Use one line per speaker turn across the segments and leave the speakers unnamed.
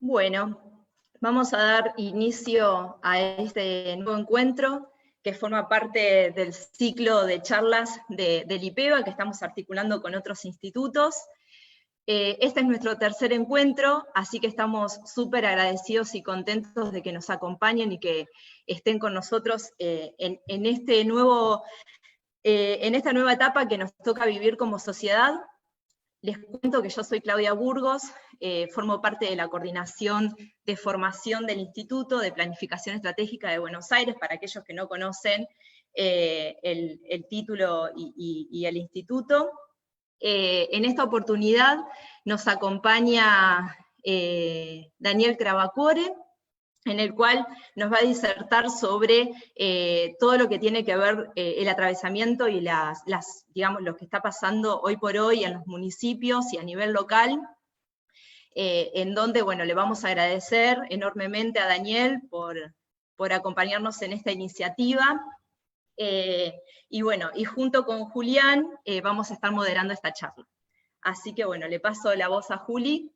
Bueno, vamos a dar inicio a este nuevo encuentro que forma parte del ciclo de charlas del IPEVA que estamos articulando con otros institutos. Este es nuestro tercer encuentro, así que estamos súper agradecidos y contentos de que nos acompañen y que estén con nosotros en esta nueva etapa que nos toca vivir como sociedad. Les cuento que yo soy Claudia Burgos, formo parte de la coordinación de formación del Instituto de Planificación Estratégica de Buenos Aires, para aquellos que no conocen el título y el instituto. En esta oportunidad nos acompaña Daniel Cravacore, en el cual nos va a disertar sobre todo lo que tiene que ver el atravesamiento y digamos, lo que está pasando hoy por hoy en los municipios y a nivel local, en donde, bueno, le vamos a agradecer enormemente a Daniel por acompañarnos en esta iniciativa, y bueno, y junto con Julián vamos a estar moderando esta charla. Así que bueno, le paso la voz a Juli.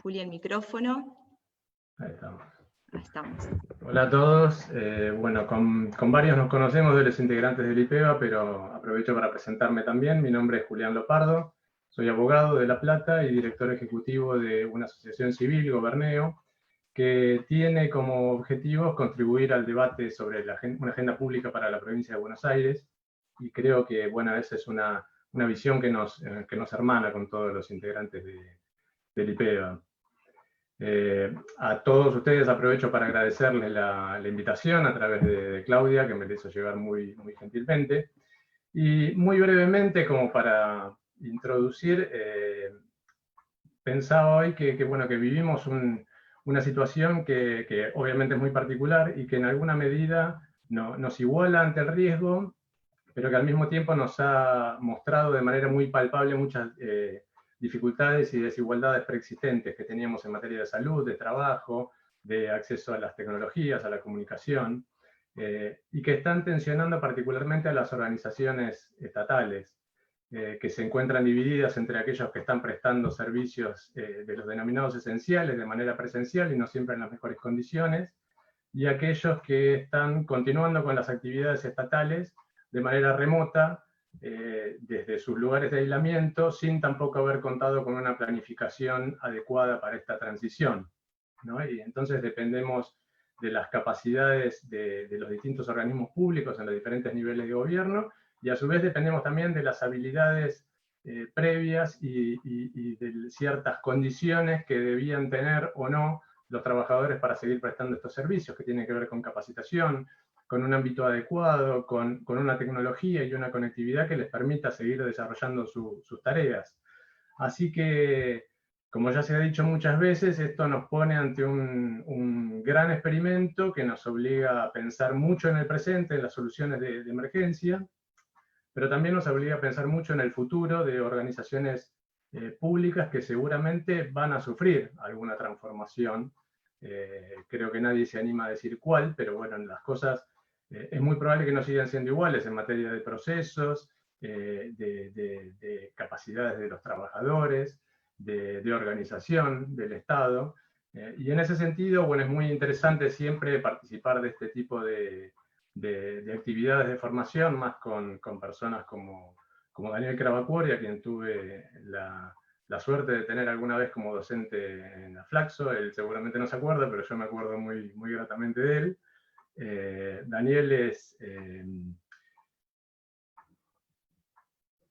Juli, el micrófono.
Ahí estamos.
Ahí estamos.
Hola a todos. Bueno, con varios nos conocemos de los integrantes del IPEVA, pero aprovecho para presentarme también. Mi nombre es Julián Lopardo, soy abogado de La Plata y director ejecutivo de una asociación civil, Goberneo, que tiene como objetivo contribuir al debate sobre una agenda pública para la provincia de Buenos Aires, y creo que, bueno, esa es una visión que nos hermana con todos los integrantes del IPEVA. A todos ustedes aprovecho para agradecerles la invitación a través de Claudia, que me la hizo llegar muy gentilmente. Y muy brevemente, como para introducir, pensaba hoy que vivimos una situación que obviamente es muy particular y que en alguna medida nos iguala ante el riesgo, pero que al mismo tiempo nos ha mostrado de manera muy palpable muchas dificultades y desigualdades preexistentes que teníamos en materia de salud, de trabajo, de acceso a las tecnologías, a la comunicación, y que están tensionando particularmente a las organizaciones estatales, que se encuentran divididas entre aquellos que están prestando servicios de los denominados esenciales de manera presencial y no siempre en las mejores condiciones, y aquellos que están continuando con las actividades estatales de manera remota, desde sus lugares de aislamiento, sin tampoco haber contado con una planificación adecuada para esta transición, ¿no? Y entonces dependemos de las capacidades de los distintos organismos públicos en los diferentes niveles de gobierno, y a su vez dependemos también de las habilidades previas y de ciertas condiciones que debían tener o no los trabajadores para seguir prestando estos servicios, que tienen que ver con capacitación, con un ámbito adecuado, con una tecnología y una conectividad que les permita seguir desarrollando sus tareas. Así que, como ya se ha dicho muchas veces, esto nos pone ante un gran experimento que nos obliga a pensar mucho en el presente, en las soluciones de emergencia, pero también nos obliga a pensar mucho en el futuro de organizaciones públicas que seguramente van a sufrir alguna transformación. Creo que nadie se anima a decir cuál, pero bueno, las cosas es muy probable que no sigan siendo iguales en materia de procesos, de capacidades de los trabajadores, de organización del Estado. Y en ese sentido, bueno, es muy interesante siempre participar de este tipo de actividades de formación, más con personas como Daniel Cravacore, a quien tuve la suerte de tener alguna vez como docente en la Flaxo. Él seguramente no se acuerda, pero yo me acuerdo muy gratamente de él. Daniel es...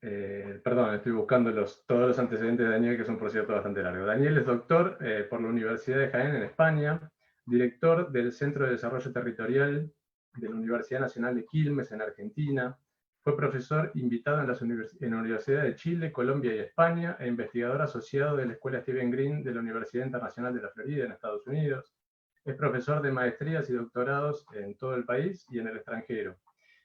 perdón, estoy buscando todos los antecedentes de Daniel, que son por cierto bastante largos. Daniel es doctor por la Universidad de Jaén en España, director del Centro de Desarrollo Territorial de la Universidad Nacional de Quilmes en Argentina, fue profesor invitado en la Universidad de Chile, Colombia y España, e investigador asociado de la Escuela Stephen Green de la Universidad Internacional de la Florida en Estados Unidos. Es profesor de maestrías y doctorados en todo el país y en el extranjero,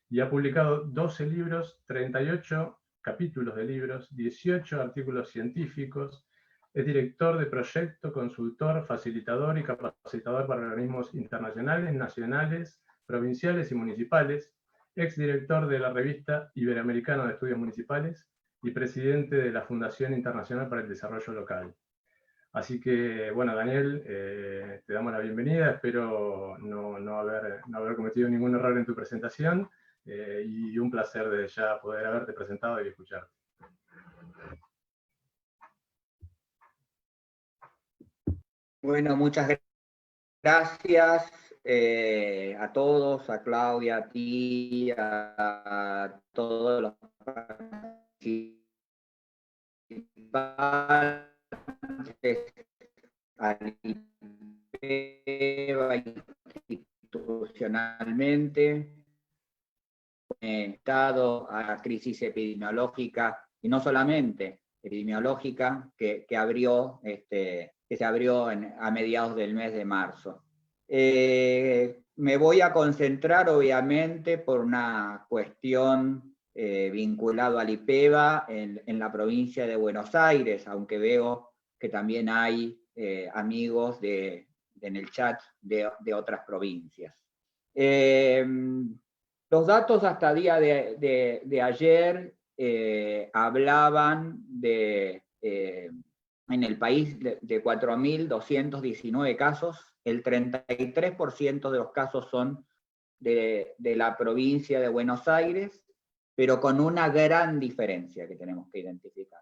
y ha publicado 12 libros, 38 capítulos de libros, 18 artículos científicos. Es director de proyecto, consultor, facilitador y capacitador para organismos internacionales, nacionales, provinciales y municipales. Exdirector de la revista Iberoamericana de Estudios Municipales y presidente de la Fundación Internacional para el Desarrollo Local. Así que, bueno, Daniel, te damos la bienvenida, espero no haber cometido ningún error en tu presentación, y un placer desde ya poder haberte presentado y escucharte.
Bueno, muchas gracias a todos, a Claudia, a ti, a todos los participantes, al IPEVA institucionalmente, estado a crisis epidemiológica, y no solamente epidemiológica, que se abrió a mediados del mes de marzo. Me voy a concentrar, obviamente, por una cuestión vinculada al IPEVA en la provincia de Buenos Aires, aunque veo que también hay amigos en el chat de otras provincias. Los datos hasta día de ayer hablaban en el país de 4.219 casos, el 33% de los casos son de la provincia de Buenos Aires, pero con una gran diferencia que tenemos que identificar,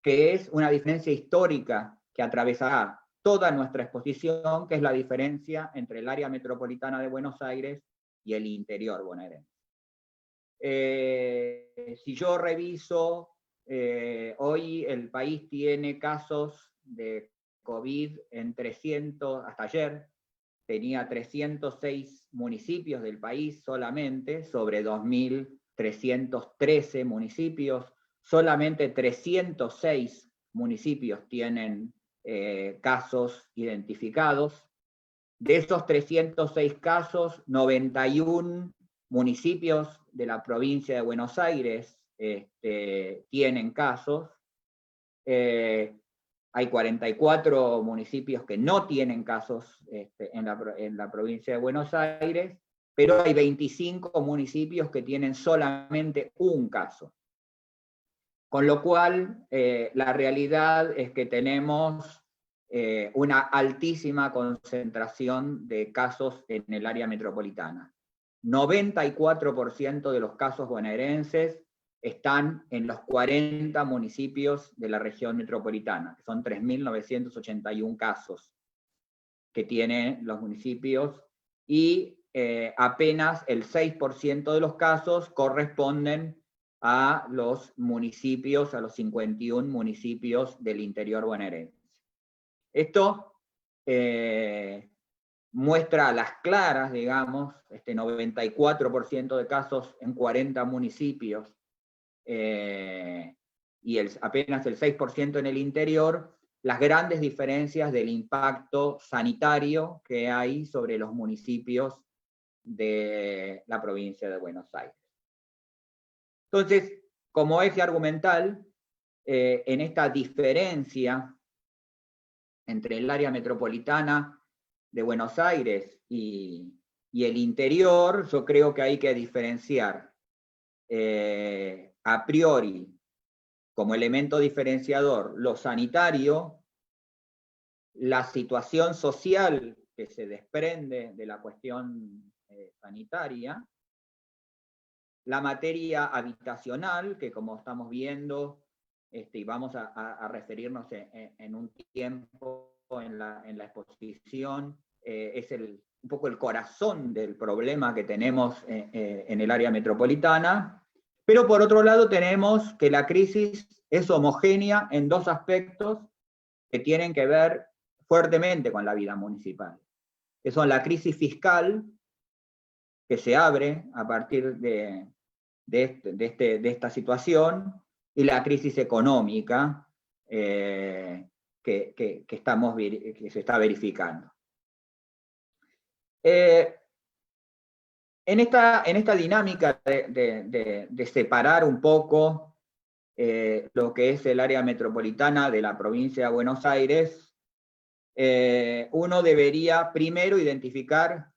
que es una diferencia histórica que atravesará toda nuestra exposición, que es la diferencia entre el área metropolitana de Buenos Aires y el interior bonaerense. Si yo reviso, hoy el país tiene casos de COVID en 300, hasta ayer tenía 306 municipios del país solamente, sobre 2.313 municipios, solamente 306 municipios tienen casos identificados. De esos 306 casos, 91 municipios de la provincia de Buenos Aires tienen casos. Hay 44 municipios que no tienen casos en la provincia de Buenos Aires, pero hay 25 municipios que tienen solamente un caso. Con lo cual, la realidad es que tenemos una altísima concentración de casos en el área metropolitana. 94% de los casos bonaerenses están en los 40 municipios de la región metropolitana, que son 3.981 casos que tienen los municipios, y apenas el 6% de los casos corresponden a los municipios, a los 51 municipios del interior bonaerense. Esto muestra a las claras, digamos, 94% de casos en 40 municipios, y apenas el 6% en el interior, las grandes diferencias del impacto sanitario que hay sobre los municipios de la provincia de Buenos Aires. Entonces, como eje argumental, en esta diferencia entre el área metropolitana de Buenos Aires y el interior, yo creo que hay que diferenciar a priori, como elemento diferenciador, lo sanitario, la situación social que se desprende de la cuestión sanitaria, la materia habitacional, que como estamos viendo, y vamos a referirnos en un tiempo en la exposición, es un poco el corazón del problema que tenemos en el área metropolitana. Pero por otro lado tenemos que la crisis es homogénea en dos aspectos que tienen que ver fuertemente con la vida municipal, que son la crisis fiscal, que se abre a partir de esta situación, y la crisis económica que se está verificando. En esta dinámica de separar un poco lo que es el área metropolitana de la provincia de Buenos Aires, uno debería primero identificar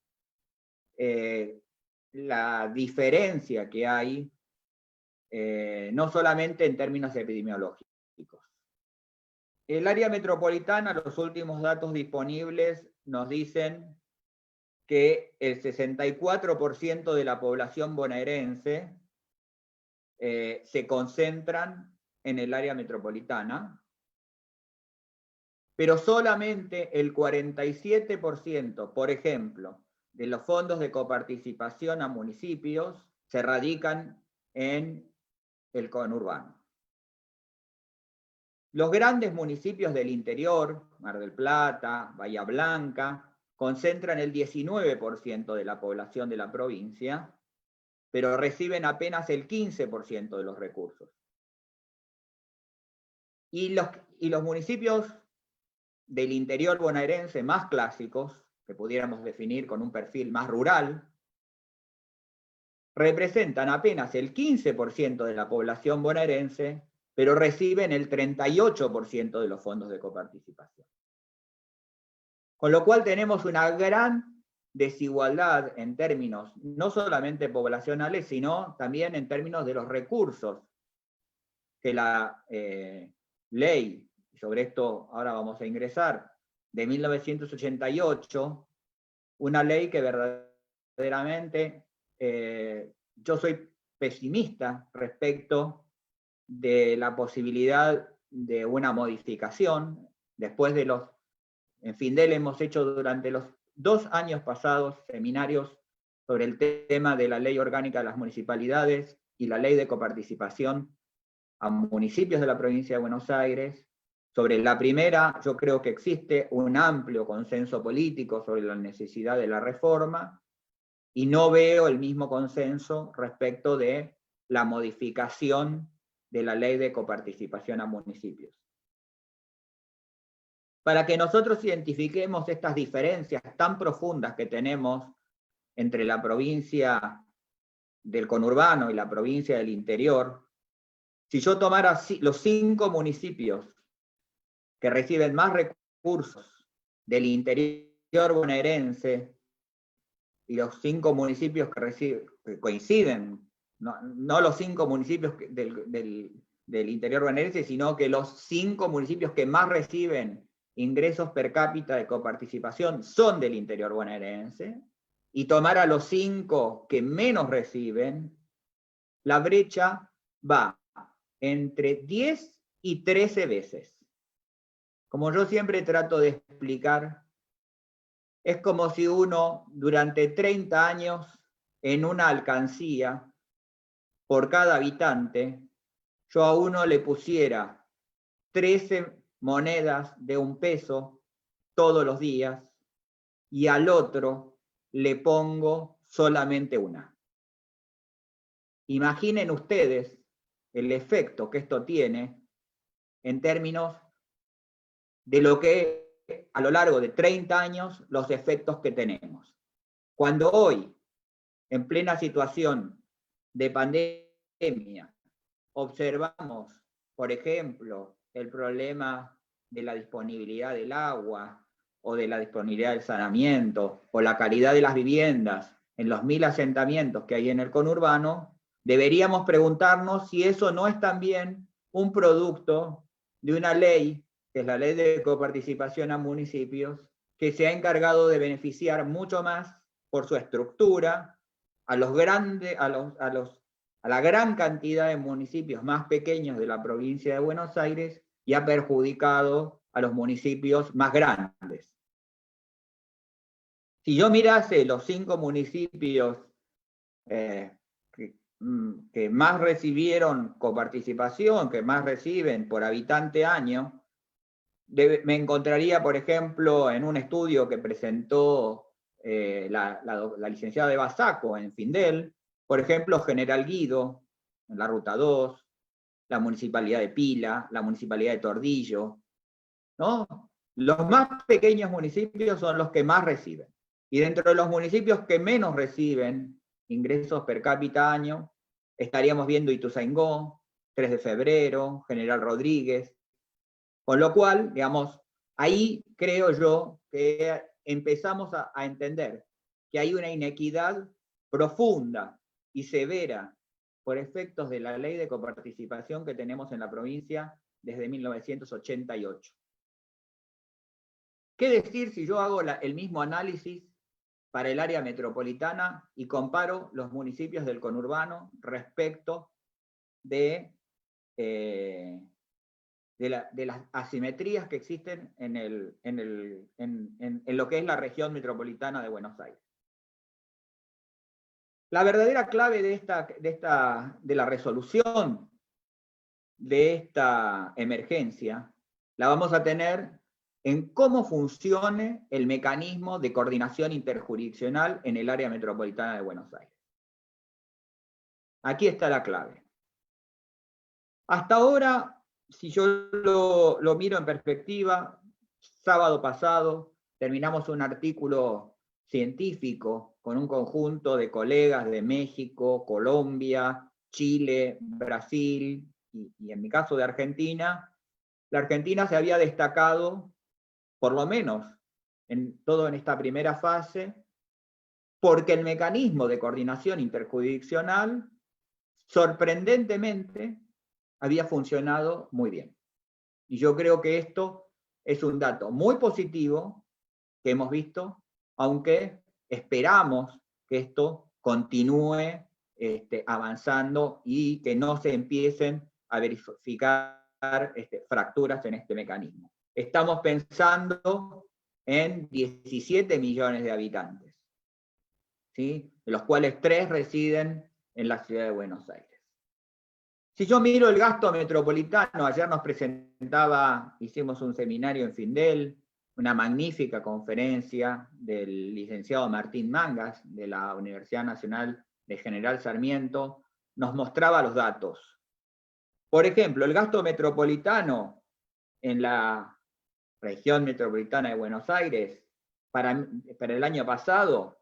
la diferencia que hay no solamente en términos epidemiológicos. El área metropolitana, los últimos datos disponibles nos dicen que el 64% de la población bonaerense se concentran en el área metropolitana, pero solamente el 47%, por ejemplo, de los fondos de coparticipación a municipios se radican en el conurbano. Los grandes municipios del interior, Mar del Plata, Bahía Blanca, concentran el 19% de la población de la provincia, pero reciben apenas el 15% de los recursos. Y los municipios del interior bonaerense más clásicos, que pudiéramos definir con un perfil más rural, representan apenas el 15% de la población bonaerense, pero reciben el 38% de los fondos de coparticipación. Con lo cual tenemos una gran desigualdad en términos no solamente poblacionales, sino también en términos de los recursos que la ley, sobre esto ahora vamos a ingresar, de 1988, una ley que verdaderamente yo soy pesimista respecto de la posibilidad de una modificación. Después de en Findel hemos hecho durante los 2 años pasados seminarios sobre el tema de la ley orgánica de las municipalidades y la ley de coparticipación a municipios de la provincia de Buenos Aires. Sobre la primera, yo creo que existe un amplio consenso político sobre la necesidad de la reforma, y no veo el mismo consenso respecto de la modificación de la ley de coparticipación a municipios. Para que nosotros identifiquemos estas diferencias tan profundas que tenemos entre la provincia del conurbano y la provincia del interior, si yo tomara los 5 municipios que reciben más recursos del interior bonaerense y los 5 municipios que coinciden, no los 5 municipios del interior bonaerense, sino que los 5 municipios que más reciben ingresos per cápita de coparticipación son del interior bonaerense, y tomar a los 5 que menos reciben, la brecha va entre 10 y 13 veces. Como yo siempre trato de explicar, es como si uno durante 30 años en una alcancía, por cada habitante, yo a uno le pusiera 13 monedas de 1 peso todos los días, y al otro le pongo solamente una. Imaginen ustedes el efecto que esto tiene en términos de lo que a lo largo de 30 años los efectos que tenemos. Cuando hoy, en plena situación de pandemia, observamos, por ejemplo, el problema de la disponibilidad del agua, o de la disponibilidad del saneamiento, o la calidad de las viviendas en los 1000 asentamientos que hay en el conurbano, deberíamos preguntarnos si eso no es también un producto de una ley, que es la ley de coparticipación a municipios, que se ha encargado de beneficiar mucho más por su estructura a la gran cantidad de municipios más pequeños de la provincia de Buenos Aires, y ha perjudicado a los municipios más grandes. Si yo mirase los 5 municipios que más recibieron coparticipación, que más reciben por habitante año, me encontraría, por ejemplo, en un estudio que presentó la licenciada Eva Sacco en Findel, por ejemplo, General Guido, en la Ruta 2, la Municipalidad de Pila, la Municipalidad de Tordillo, ¿no? Los más pequeños municipios son los que más reciben. Y dentro de los municipios que menos reciben ingresos per cápita año, estaríamos viendo Ituzaingó, 3 de Febrero, General Rodríguez. Con lo cual, digamos, ahí creo yo que empezamos a entender que hay una inequidad profunda y severa por efectos de la ley de coparticipación que tenemos en la provincia desde 1988. ¿Qué decir si yo hago el mismo análisis para el área metropolitana y comparo los municipios del conurbano respecto de las asimetrías que existen en lo que es la región metropolitana de Buenos Aires? La verdadera clave de la resolución de esta emergencia la vamos a tener en cómo funcione el mecanismo de coordinación interjurisdiccional en el área metropolitana de Buenos Aires. Aquí está la clave. Hasta ahora, si yo lo miro en perspectiva, sábado pasado terminamos un artículo científico con un conjunto de colegas de México, Colombia, Chile, Brasil y en mi caso de Argentina. La Argentina se había destacado, por lo menos en esta primera fase, porque el mecanismo de coordinación interjurisdiccional, sorprendentemente, había funcionado muy bien. Y yo creo que esto es un dato muy positivo que hemos visto, aunque esperamos que esto continúe avanzando y que no se empiecen a verificar fracturas en este mecanismo. Estamos pensando en 17 millones de habitantes, ¿sí? De los cuales 3 residen en la ciudad de Buenos Aires. Si yo miro el gasto metropolitano, ayer nos hicimos un seminario en Findel, una magnífica conferencia del licenciado Martín Mangas, de la Universidad Nacional de General Sarmiento, nos mostraba los datos. Por ejemplo, el gasto metropolitano en la región metropolitana de Buenos Aires para el año pasado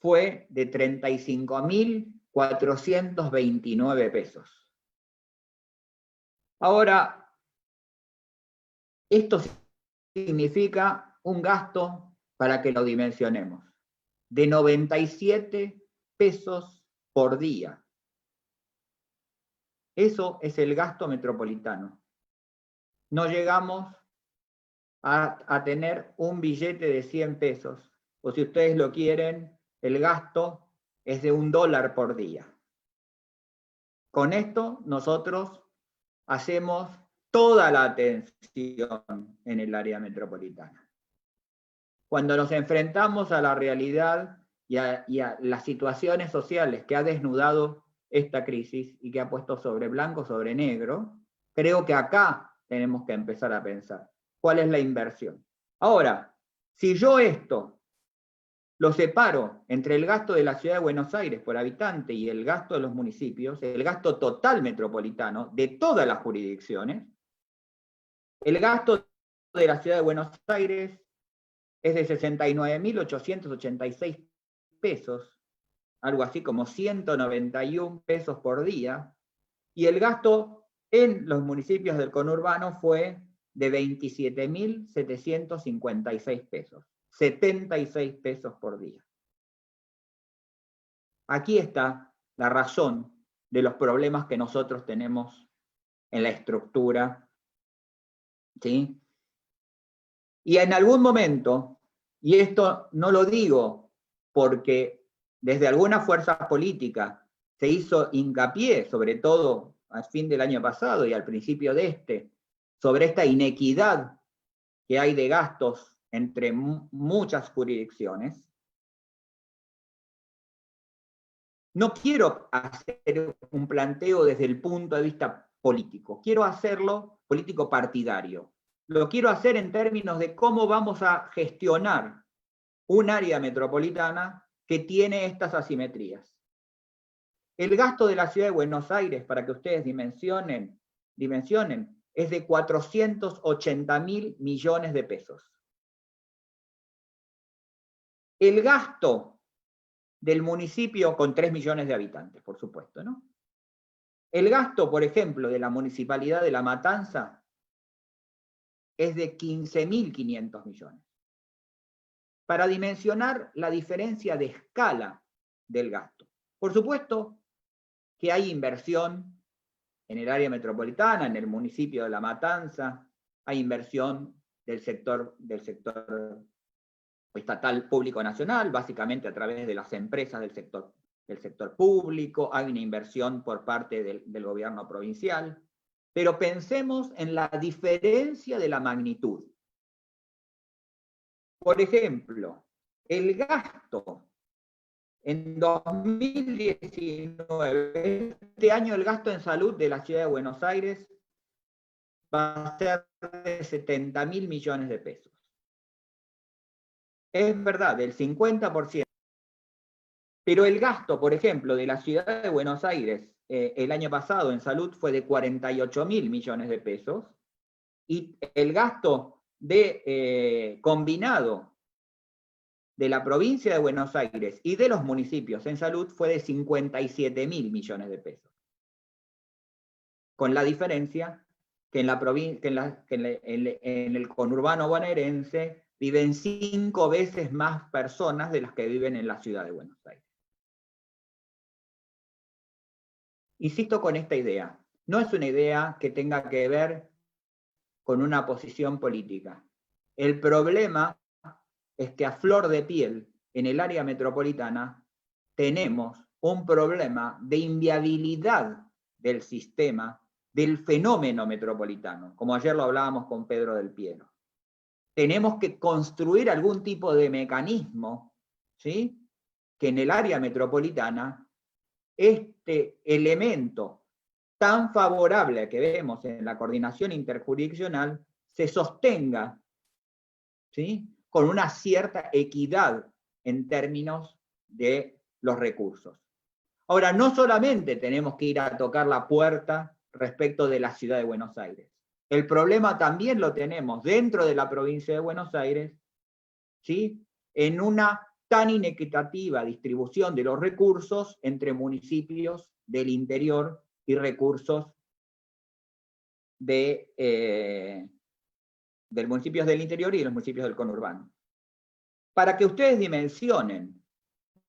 fue de 35.429 pesos. Ahora, esto significa un gasto, para que lo dimensionemos, de 97 pesos por día. Eso es el gasto metropolitano. No llegamos a tener un billete de 100 pesos, o si ustedes lo quieren, el gasto es de $1 por día. Con esto nosotros hacemos toda la atención en el área metropolitana. Cuando nos enfrentamos a la realidad y a las situaciones sociales que ha desnudado esta crisis y que ha puesto sobre blanco sobre negro, creo que acá tenemos que empezar a pensar cuál es la inversión. Ahora, si yo esto lo separo entre el gasto de la ciudad de Buenos Aires por habitante y el gasto de los municipios, el gasto total metropolitano de todas las jurisdicciones, el gasto de la ciudad de Buenos Aires es de 69.886 pesos, algo así como 191 pesos por día, y el gasto en los municipios del conurbano fue de 27.756 pesos, 76 pesos por día. Aquí está la razón de los problemas que nosotros tenemos en la estructura, ¿sí? Y en algún momento, y esto no lo digo porque desde alguna fuerza política se hizo hincapié, sobre todo al fin del año pasado y al principio de sobre esta inequidad que hay de gastos entre muchas jurisdicciones. No quiero hacer un planteo desde el punto de vista político, quiero hacerlo político partidario. Lo quiero hacer en términos de cómo vamos a gestionar un área metropolitana que tiene estas asimetrías. El gasto de la ciudad de Buenos Aires, para que ustedes dimensionen, es de 480.000 millones de pesos. El gasto del municipio, con 3 millones de habitantes, por supuesto, ¿no? El gasto, por ejemplo, de la Municipalidad de La Matanza es de 15.500 millones. Para dimensionar la diferencia de escala del gasto. Por supuesto, que hay inversión en el área metropolitana, en el municipio de La Matanza, hay inversión del sector estatal público nacional, básicamente a través de las empresas del sector público, hay una inversión por parte del gobierno provincial, pero pensemos en la diferencia de la magnitud. Por ejemplo, el gasto en 2019, este año el gasto en salud de la ciudad de Buenos Aires va a ser de 70.000 millones de pesos. Es verdad, del 50%. Pero el gasto, por ejemplo, de la ciudad de Buenos Aires el año pasado en salud fue de 48.000 millones de pesos, y el gasto combinado de la provincia de Buenos Aires y de los municipios en salud fue de 57.000 millones de pesos. Con la diferencia que en el conurbano bonaerense viven 5 veces más personas de las que viven en la ciudad de Buenos Aires. Insisto con esta idea. No es una idea que tenga que ver con una posición política. El problema es que a flor de piel, en el área metropolitana, tenemos un problema de inviabilidad del sistema, del fenómeno metropolitano, como ayer lo hablábamos con Pedro del Piero. Tenemos que construir algún tipo de mecanismo, ¿sí?, que en el área metropolitana este elemento tan favorable que vemos en la coordinación interjurisdiccional se sostenga, ¿sí?, con una cierta equidad en términos de los recursos. Ahora, no solamente tenemos que ir a tocar la puerta respecto de la ciudad de Buenos Aires. El problema también lo tenemos dentro de la provincia de Buenos Aires, ¿sí?, en una tan inequitativa distribución de los recursos entre municipios del interior y recursos de los municipios del interior y de los municipios del conurbano. Para que ustedes dimensionen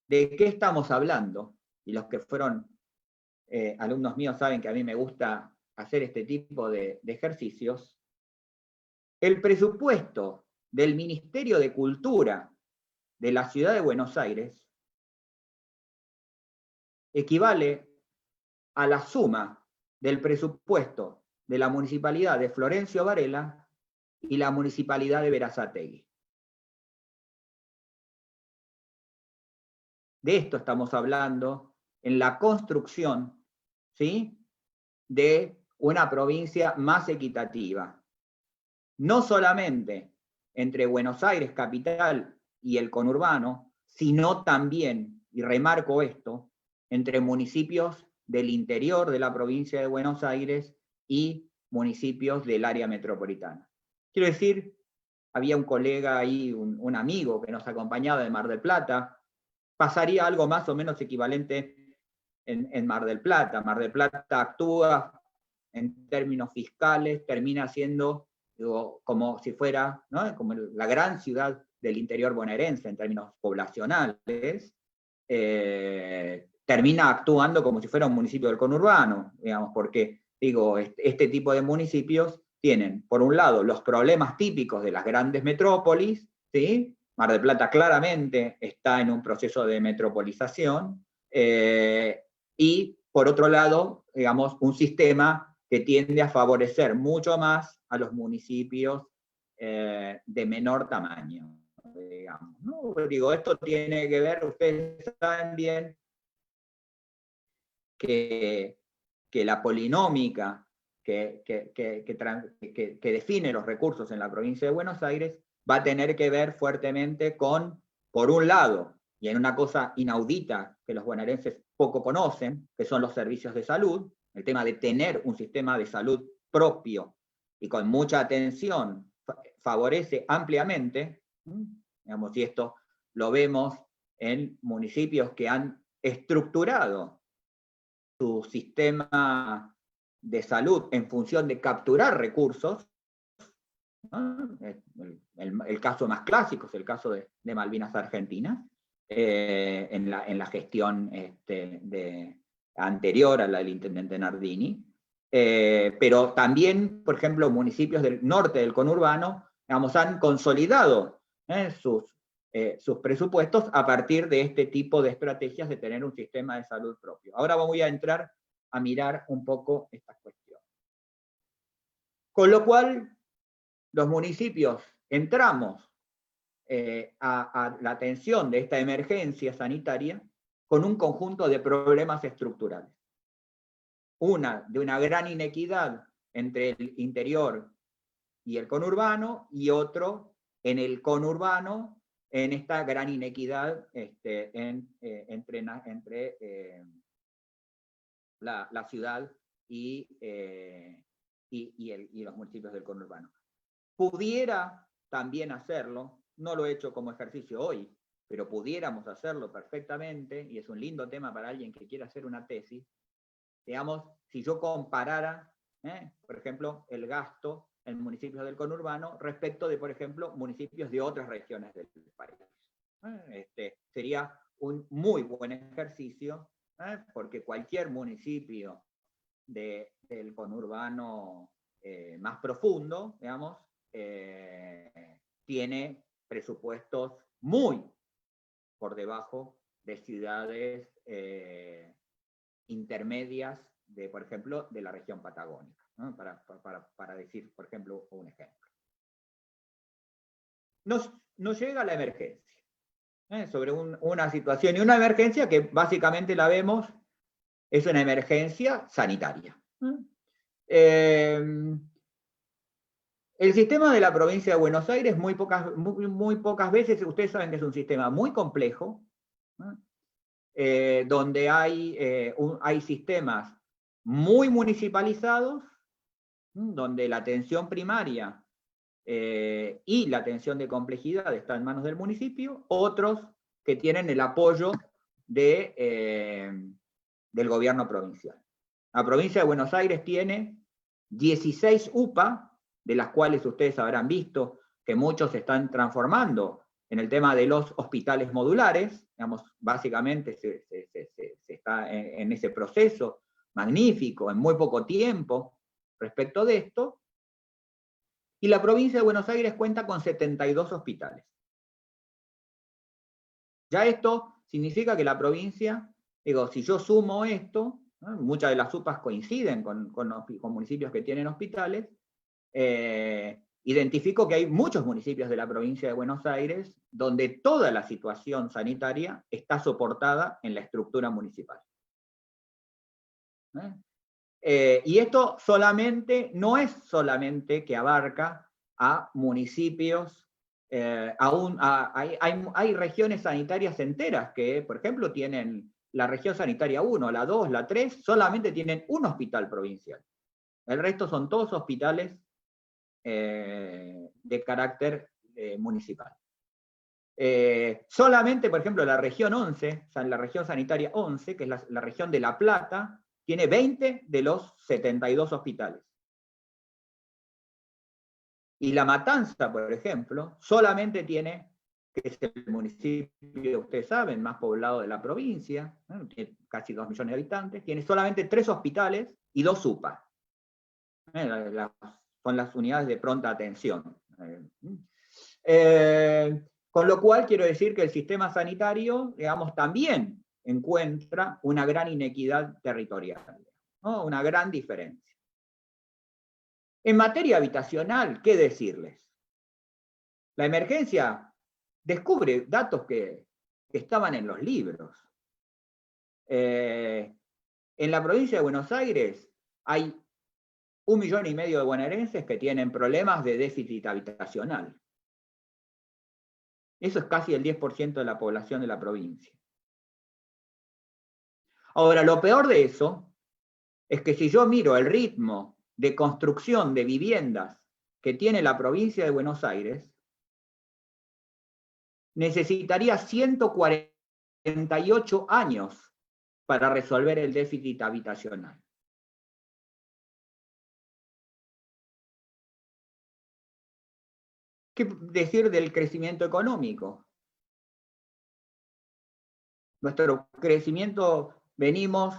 de qué estamos hablando, y los que fueron alumnos míos saben que a mí me gusta hacer este tipo de ejercicios, el presupuesto del Ministerio de Cultura de la ciudad de Buenos Aires equivale a la suma del presupuesto de la Municipalidad de Florencio Varela y la Municipalidad de Berazategui. De esto estamos hablando en la construcción, ¿sí?, de una provincia más equitativa. No solamente entre Buenos Aires, capital, y el conurbano, sino también, y remarco esto, entre municipios del interior de la provincia de Buenos Aires y municipios del área metropolitana. Quiero decir, había un colega ahí, un amigo que nos acompañaba de Mar del Plata, pasaría algo más o menos equivalente en Mar del Plata. Mar del Plata actúa en términos fiscales, termina siendo, digo, como si fuera, ¿no?, como la gran ciudad del interior bonaerense en términos poblacionales, termina actuando como si fuera un municipio del conurbano, digamos, porque, digo, este tipo de municipios tienen, por un lado, los problemas típicos de las grandes metrópolis, ¿sí? Mar del Plata claramente está en un proceso de metropolización, y por otro lado, digamos, un sistema que tiende a favorecer mucho más a los municipios de menor tamaño, digamos, ¿no? Digo, esto tiene que ver, ustedes saben bien que la polinómica que define los recursos en la provincia de Buenos Aires va a tener que ver fuertemente con, por un lado, y en una cosa inaudita que los bonaerenses poco conocen, que son los servicios de salud, el tema de tener un sistema de salud propio y con mucha atención favorece ampliamente, digamos, y esto lo vemos en municipios que han estructurado su sistema de salud en función de capturar recursos, ¿no? El caso más clásico es el caso de Malvinas Argentinas, en la gestión anterior a la del intendente Nardini, pero también, por ejemplo, municipios del norte del conurbano, digamos, han consolidado sus presupuestos a partir de este tipo de estrategias de tener un sistema de salud propio. Ahora voy a entrar a mirar un poco estas cuestiones. Con lo cual, los municipios entramos a la atención de esta emergencia sanitaria con un conjunto de problemas estructurales. De una gran inequidad entre el interior y el conurbano, y otro en el conurbano, en esta gran inequidad entre la ciudad y los municipios del conurbano. Pudiera también hacerlo, no lo he hecho como ejercicio hoy, pero pudiéramos hacerlo perfectamente, y es un lindo tema para alguien que quiera hacer una tesis, digamos, si yo comparara, por ejemplo, el gasto en municipios del conurbano respecto de, por ejemplo, municipios de otras regiones del país. Sería un muy buen ejercicio, porque cualquier municipio del conurbano más profundo, digamos, tiene presupuestos muy por debajo de ciudades intermedias, por ejemplo, de la región patagónica, ¿no? Para decir, por ejemplo, un ejemplo. Nos llega la emergencia, sobre una situación, y una emergencia que básicamente la vemos, es una emergencia sanitaria. El sistema de la provincia de Buenos Aires, muy pocas veces, ustedes saben que es un sistema muy complejo, donde hay sistemas muy municipalizados, donde la atención primaria y la atención de complejidad está en manos del municipio, otros que tienen el apoyo del gobierno provincial. La provincia de Buenos Aires tiene 16 UPA, de las cuales ustedes habrán visto que muchos se están transformando en el tema de los hospitales modulares, digamos, básicamente se está en ese proceso magnífico, en muy poco tiempo, respecto de esto, y la provincia de Buenos Aires cuenta con 72 hospitales. Ya esto significa que la provincia, digo, si yo sumo esto, ¿no? Muchas de las UPAs coinciden con municipios que tienen hospitales, identifico que hay muchos municipios de la provincia de Buenos Aires donde toda la situación sanitaria está soportada en la estructura municipal. Y esto no es solamente que abarca a municipios, hay regiones sanitarias enteras que, por ejemplo, tienen la región sanitaria 1, la 2, la 3, solamente tienen un hospital provincial. El resto son todos hospitales de carácter municipal. Solamente, por ejemplo, la región 11, o sea, la región sanitaria 11, que es la región de La Plata, tiene 20 de los 72 hospitales. Y La Matanza, por ejemplo, solamente tiene, que es el municipio, ustedes saben, más poblado de la provincia, tiene casi 2 millones de habitantes, tiene solamente 3 hospitales y 2 UPA. Son las unidades de pronta atención. Con lo cual quiero decir que el sistema sanitario, digamos, también encuentra una gran inequidad territorial, ¿no? Una gran diferencia. En materia habitacional, ¿qué decirles? La emergencia descubre datos que estaban en los libros. En la provincia de Buenos Aires hay 1,5 millones de bonaerenses que tienen problemas de déficit habitacional. Eso es casi el 10% de la población de la provincia. Ahora, lo peor de eso es que si yo miro el ritmo de construcción de viviendas que tiene la provincia de Buenos Aires, necesitaría 148 años para resolver el déficit habitacional. ¿Qué decir del crecimiento económico? Nuestro crecimiento, venimos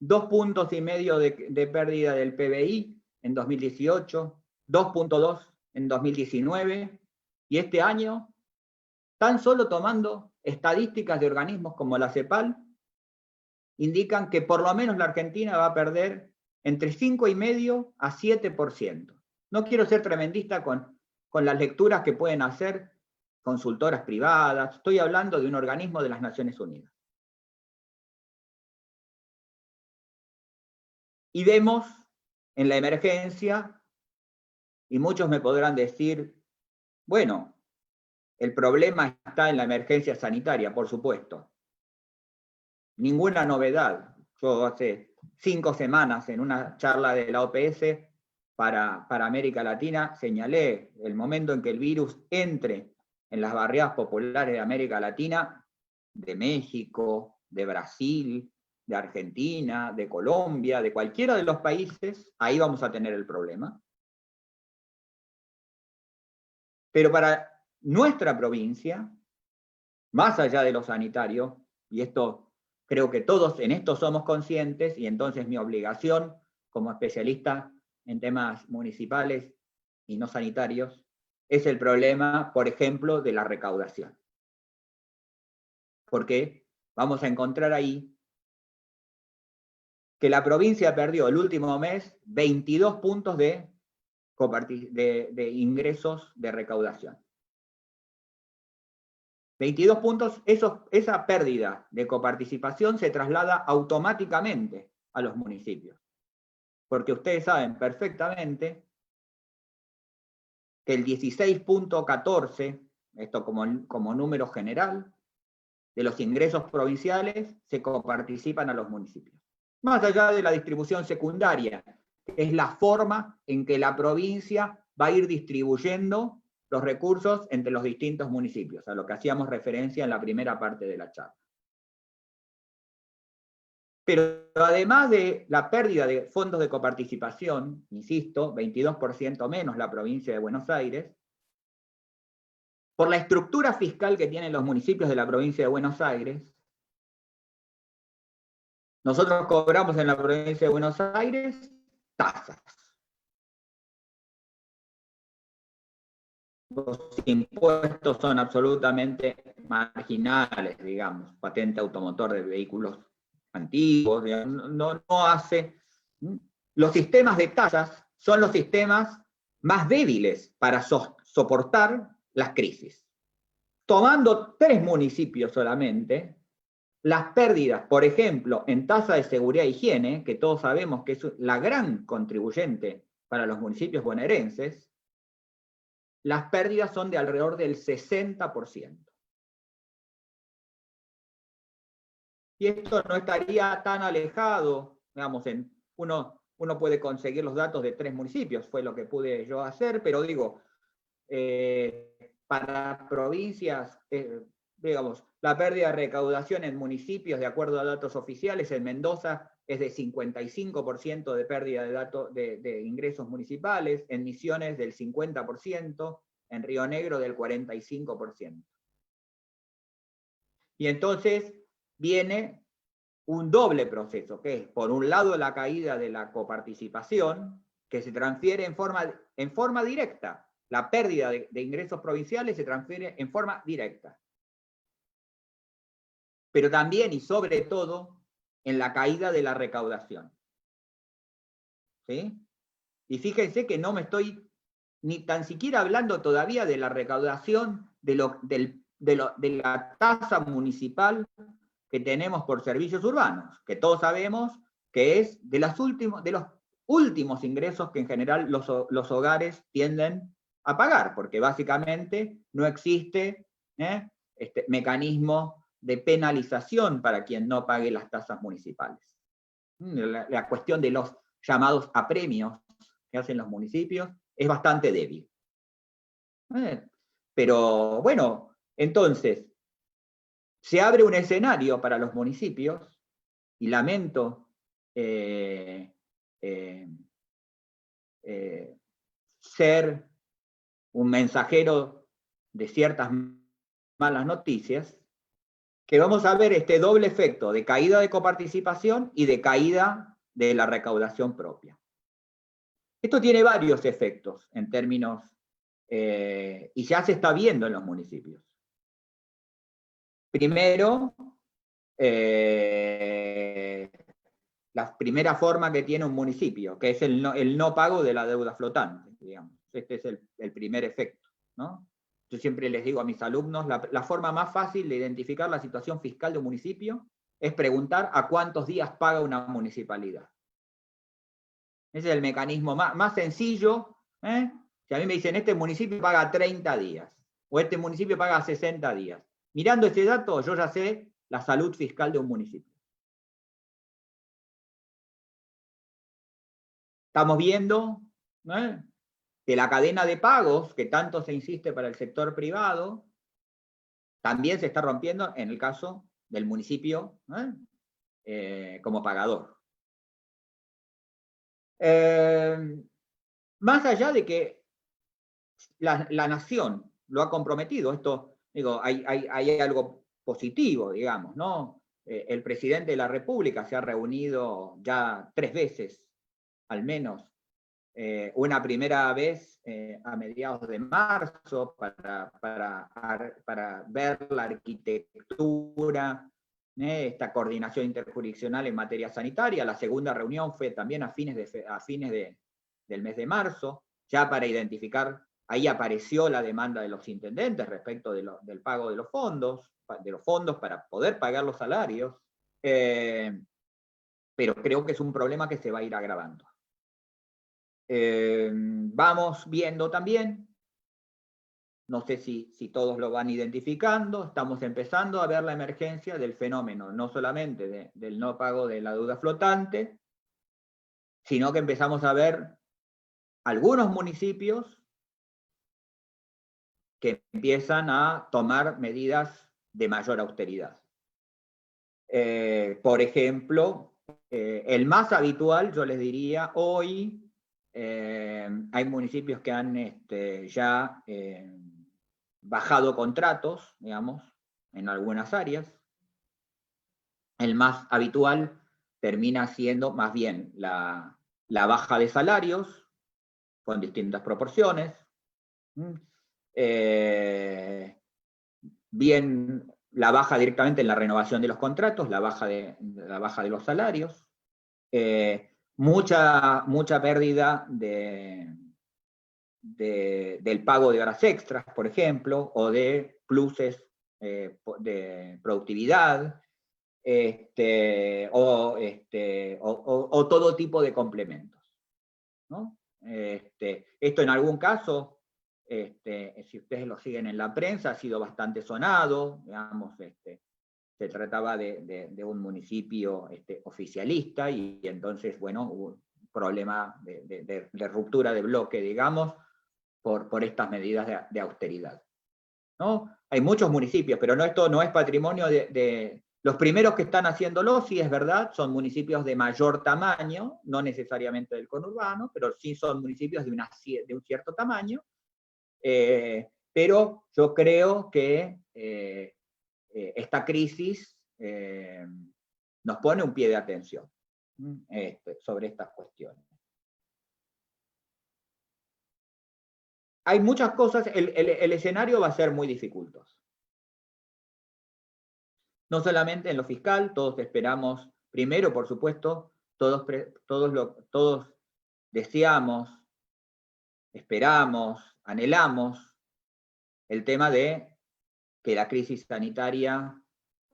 2,5 puntos de pérdida del PBI en 2018, 2,2 en 2019, y este año, tan solo tomando estadísticas de organismos como la CEPAL, indican que por lo menos la Argentina va a perder entre 5,5 a 7%. No quiero ser tremendista con las lecturas que pueden hacer consultoras privadas, estoy hablando de un organismo de las Naciones Unidas. Y vemos en la emergencia, y muchos me podrán decir, bueno, el problema está en la emergencia sanitaria, por supuesto. Ninguna novedad. Yo hace 5 semanas en una charla de la OPS para América Latina señalé el momento en que el virus entre en las barriadas populares de América Latina, de México, de Brasil, de Argentina, de Colombia, de cualquiera de los países, ahí vamos a tener el problema. Pero para nuestra provincia, más allá de lo sanitario, y esto creo que todos en esto somos conscientes, y entonces mi obligación como especialista en temas municipales y no sanitarios, es el problema, por ejemplo, de la recaudación. Porque vamos a encontrar ahí que la provincia perdió el último mes 22 puntos de ingresos de recaudación. 22 puntos, esa pérdida de coparticipación se traslada automáticamente a los municipios. Porque ustedes saben perfectamente que el 16,14, esto como número general, de los ingresos provinciales se coparticipan a los municipios. Más allá de la distribución secundaria, que es la forma en que la provincia va a ir distribuyendo los recursos entre los distintos municipios, a lo que hacíamos referencia en la primera parte de la charla. Pero además de la pérdida de fondos de coparticipación, insisto, 22% menos la provincia de Buenos Aires, por la estructura fiscal que tienen los municipios de la provincia de Buenos Aires, nosotros cobramos en la provincia de Buenos Aires tasas. Los impuestos son absolutamente marginales, digamos, patente automotor de vehículos antiguos, no hace. Los sistemas de tasas son los sistemas más débiles para soportar las crisis. Tomando 3 municipios solamente, las pérdidas, por ejemplo, en tasa de seguridad e higiene, que todos sabemos que es la gran contribuyente para los municipios bonaerenses, las pérdidas son de alrededor del 60%. Y esto no estaría tan alejado, digamos, uno puede conseguir los datos de 3 municipios, fue lo que pude yo hacer, pero digo, para provincias, digamos, la pérdida de recaudación en municipios, de acuerdo a datos oficiales, en Mendoza es de 55% de pérdida de ingresos municipales, en Misiones del 50%, en Río Negro del 45%. Y entonces viene un doble proceso, que es, por un lado, la caída de la coparticipación, que se transfiere en forma directa. La pérdida de ingresos provinciales se transfiere en forma directa. Pero también y sobre todo en la caída de la recaudación. ¿Sí? Y fíjense que no me estoy ni tan siquiera hablando todavía de la recaudación de la tasa municipal que tenemos por servicios urbanos, que todos sabemos que es de los últimos ingresos que en general los hogares tienden a pagar, porque básicamente no existe este mecanismo de penalización para quien no pague las tasas municipales. La cuestión de los llamados apremios que hacen los municipios es bastante débil. Pero bueno, entonces, se abre un escenario para los municipios, y lamento ser un mensajero de ciertas malas noticias, que vamos a ver este doble efecto de caída de coparticipación y de caída de la recaudación propia. Esto tiene varios efectos en términos, y ya se está viendo en los municipios. Primero, la primera forma que tiene un municipio, que es el no pago de la deuda flotante, digamos. Este es el primer efecto, ¿no? Yo siempre les digo a mis alumnos, la forma más fácil de identificar la situación fiscal de un municipio es preguntar a cuántos días paga una municipalidad. Ese es el mecanismo más sencillo. Si a mí me dicen, este municipio paga 30 días, o este municipio paga 60 días. Mirando ese dato, yo ya sé la salud fiscal de un municipio. Estamos viendo que la cadena de pagos, que tanto se insiste para el sector privado, también se está rompiendo en el caso del municipio como pagador. Más allá de que la nación lo ha comprometido, esto, digo, hay algo positivo, digamos, ¿no? El presidente de la República se ha reunido ya 3 veces, al menos, una primera vez a mediados de marzo para ver la arquitectura, esta coordinación interjurisdiccional en materia sanitaria. La segunda reunión fue también a fines del mes de marzo, ya para identificar, ahí apareció la demanda de los intendentes respecto del pago de los fondos para poder pagar los salarios, pero creo que es un problema que se va a ir agravando. Vamos viendo también, no sé si todos lo van identificando, estamos empezando a ver la emergencia del fenómeno, no solamente del no pago de la deuda flotante, sino que empezamos a ver algunos municipios que empiezan a tomar medidas de mayor austeridad. Por ejemplo, el más habitual, yo les diría, hoy, hay municipios que han ya bajado contratos, digamos, en algunas áreas. El más habitual termina siendo más bien la baja de salarios, con distintas proporciones. Bien, la baja directamente en la renovación de los contratos, la baja de los salarios. Mucha pérdida del pago de horas extras, por ejemplo, o de pluses de productividad, o todo tipo de complementos, ¿no? Esto en algún caso, si ustedes lo siguen en la prensa, ha sido bastante sonado, digamos, se trataba de un municipio oficialista, y entonces, bueno, hubo un problema de ruptura de bloque, digamos, por estas medidas de austeridad, ¿no? Hay muchos municipios, pero esto no es patrimonio de los primeros que están haciéndolo, sí es verdad, son municipios de mayor tamaño, no necesariamente del conurbano, pero sí son municipios de un cierto tamaño, pero yo creo que esta crisis nos pone un pie de atención sobre estas cuestiones. Hay muchas cosas, el escenario va a ser muy dificultoso. No solamente en lo fiscal, todos esperamos, primero, por supuesto, todos deseamos, esperamos, anhelamos el tema de que la crisis sanitaria,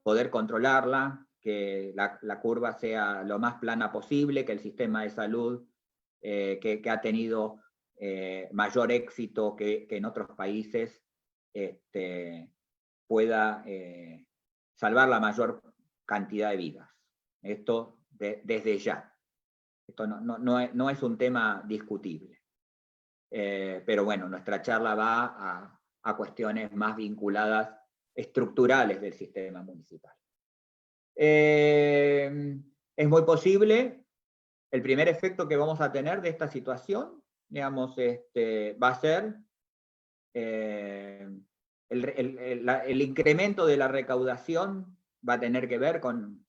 poder controlarla, que la curva sea lo más plana posible, que el sistema de salud que ha tenido mayor éxito que en otros países pueda salvar la mayor cantidad de vidas. Esto desde ya. Esto no es un tema discutible. Pero bueno, nuestra charla va a cuestiones más vinculadas, estructurales del sistema municipal. Es muy posible, el primer efecto que vamos a tener de esta situación, digamos, va a ser el incremento de la recaudación va a tener que ver con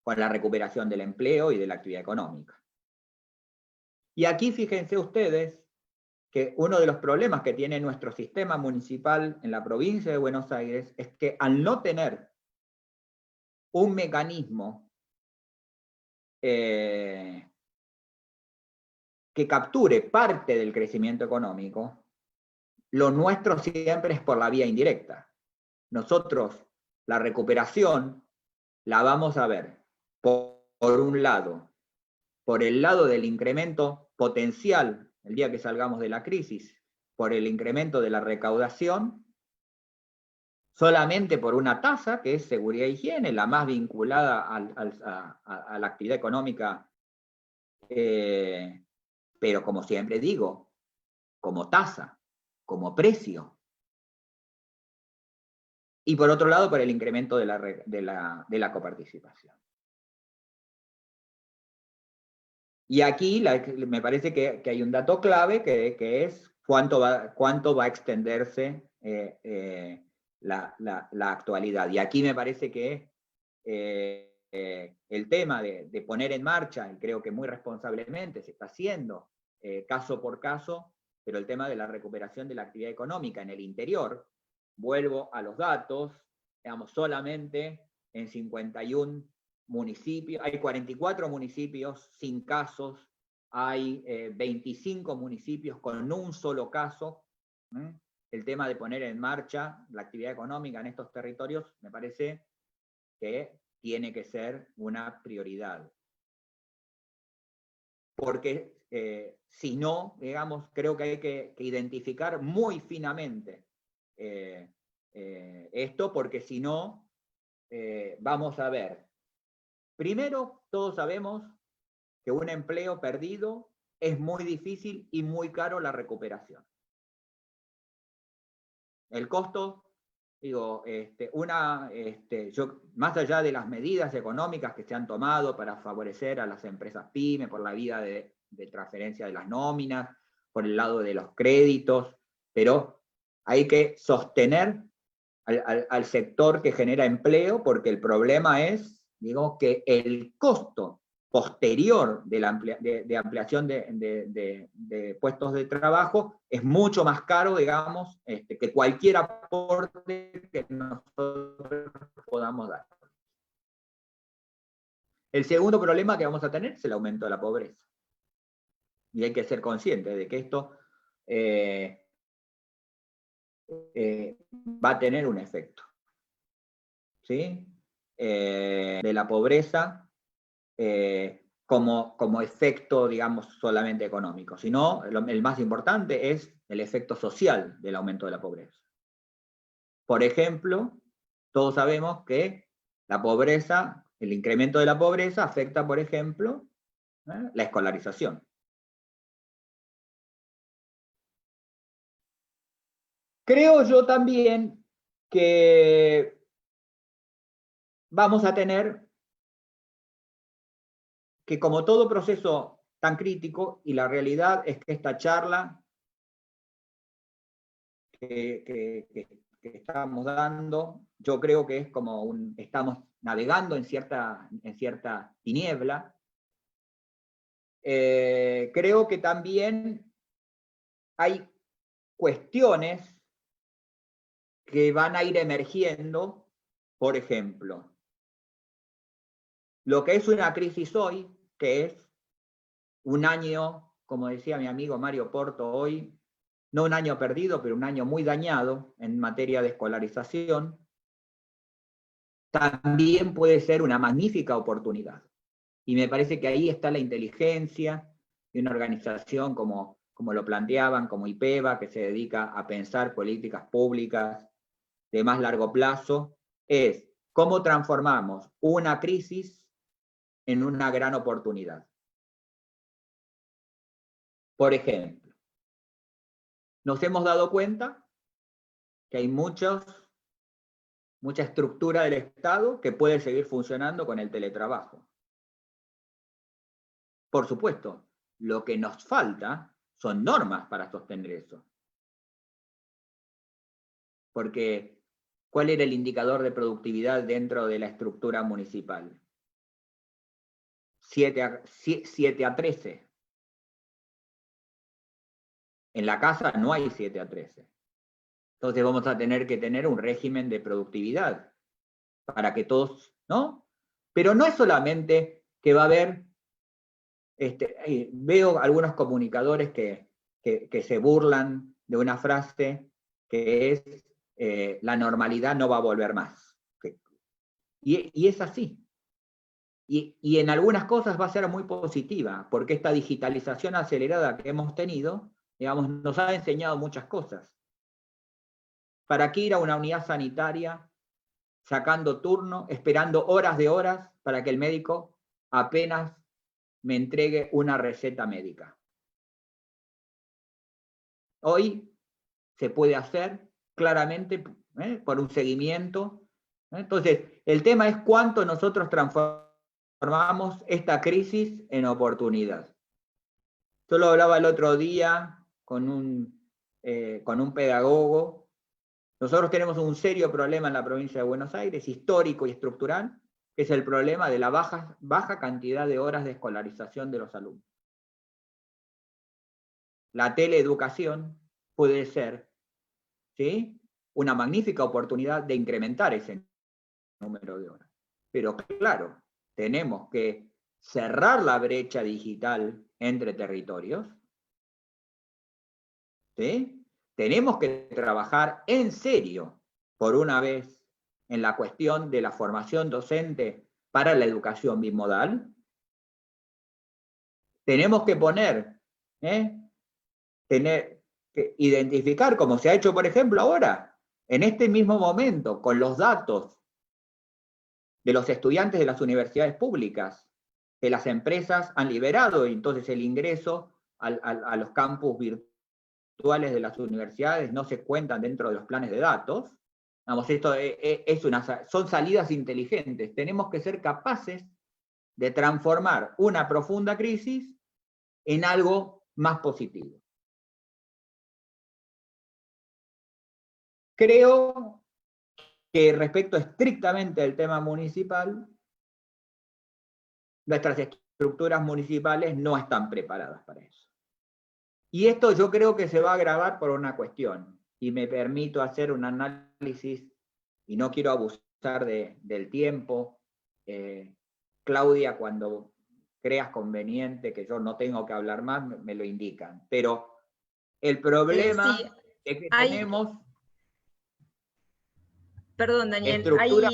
la recuperación del empleo y de la actividad económica. Y aquí fíjense ustedes que uno de los problemas que tiene nuestro sistema municipal en la provincia de Buenos Aires es que al no tener un mecanismo que capture parte del crecimiento económico, lo nuestro siempre es por la vía indirecta. Nosotros la recuperación la vamos a ver por un lado, por el lado del incremento potencial el día que salgamos de la crisis, por el incremento de la recaudación, solamente por una tasa, que es seguridad e higiene, la más vinculada a la actividad económica, pero como siempre digo, como tasa, como precio. Y por otro lado, por el incremento de la coparticipación. Y aquí me parece que hay un dato clave que es cuánto va a extenderse la actualidad. Y aquí me parece que el tema de poner en marcha, y creo que muy responsablemente se está haciendo caso por caso, pero el tema de la recuperación de la actividad económica en el interior, vuelvo a los datos, digamos, solamente en 51 municipios, hay 44 municipios sin casos, hay 25 municipios con un solo caso. El tema de poner en marcha la actividad económica en estos territorios me parece que tiene que ser una prioridad. Porque si no, digamos, creo que hay que identificar muy finamente esto, porque si no, vamos a ver. Primero, todos sabemos que un empleo perdido es muy difícil y muy caro la recuperación. El costo, digo, más allá de las medidas económicas que se han tomado para favorecer a las empresas PYME por la vía de transferencia de las nóminas, por el lado de los créditos, pero hay que sostener al sector que genera empleo, porque el problema es, digo, que el costo posterior de ampliación de puestos de trabajo es mucho más caro, digamos, que cualquier aporte que nosotros podamos dar. El segundo problema que vamos a tener es el aumento de la pobreza. Y hay que ser conscientes de que esto va a tener un efecto, ¿sí? De la pobreza como efecto, digamos, solamente económico, sino el más importante es el efecto social del aumento de la pobreza. Por ejemplo, todos sabemos que la pobreza, el incremento de la pobreza afecta, por ejemplo, la escolarización. Creo yo también que vamos a tener que, como todo proceso tan crítico, y la realidad es que esta charla que estamos dando, yo creo que es como estamos navegando en cierta tiniebla. Creo que también hay cuestiones que van a ir emergiendo, por ejemplo, lo que es una crisis hoy, que es un año, como decía mi amigo Mario Porto hoy, no un año perdido, pero un año muy dañado en materia de escolarización, también puede ser una magnífica oportunidad. Y me parece que ahí está la inteligencia de una organización como lo planteaban, como IPEVA, que se dedica a pensar políticas públicas de más largo plazo, es cómo transformamos una crisis en una gran oportunidad. Por ejemplo, nos hemos dado cuenta que hay mucha estructura del Estado que puede seguir funcionando con el teletrabajo. Por supuesto, lo que nos falta son normas para sostener eso. Porque ¿cuál era el indicador de productividad dentro de la estructura municipal? 7 a 13. En la casa no hay 7 a 13. Entonces vamos a tener que tener un régimen de productividad para que todos, ¿no? Pero no es solamente que va a haber, veo algunos comunicadores que se burlan de una frase que es la normalidad no va a volver más. Y es así. Y en algunas cosas va a ser muy positiva, porque esta digitalización acelerada que hemos tenido, digamos, nos ha enseñado muchas cosas. ¿Para qué ir a una unidad sanitaria sacando turno, esperando horas de horas para que el médico apenas me entregue una receta médica? Hoy se puede hacer claramente por un seguimiento. Entonces, el tema es cuánto nosotros transformamos esta crisis en oportunidad. Yo lo hablaba el otro día con un pedagogo. Nosotros tenemos un serio problema en la provincia de Buenos Aires, histórico y estructural, que es el problema de la baja cantidad de horas de escolarización de los alumnos. La teleeducación puede ser, ¿sí?, una magnífica oportunidad de incrementar ese número de horas. Pero claro, tenemos que cerrar la brecha digital entre territorios, ¿sí? Tenemos que trabajar en serio, por una vez, en la cuestión de la formación docente para la educación bimodal. Tenemos que tener que identificar, como se ha hecho, por ejemplo, ahora, en este mismo momento, con los datos de los estudiantes de las universidades públicas, que las empresas han liberado, y entonces el ingreso a los campus virtuales de las universidades no se cuentan dentro de los planes de datos. Vamos, esto son salidas inteligentes. Tenemos que ser capaces de transformar una profunda crisis en algo más positivo. Creo que respecto estrictamente al tema municipal, nuestras estructuras municipales no están preparadas para eso. Y esto yo creo que se va a agravar por una cuestión, y me permito hacer un análisis, y no quiero abusar del tiempo. Claudia, cuando creas conveniente que yo no tengo que hablar más, me lo indican. Pero el problema
Sí,
es que tenemos...
Perdón, Daniel,
estructuras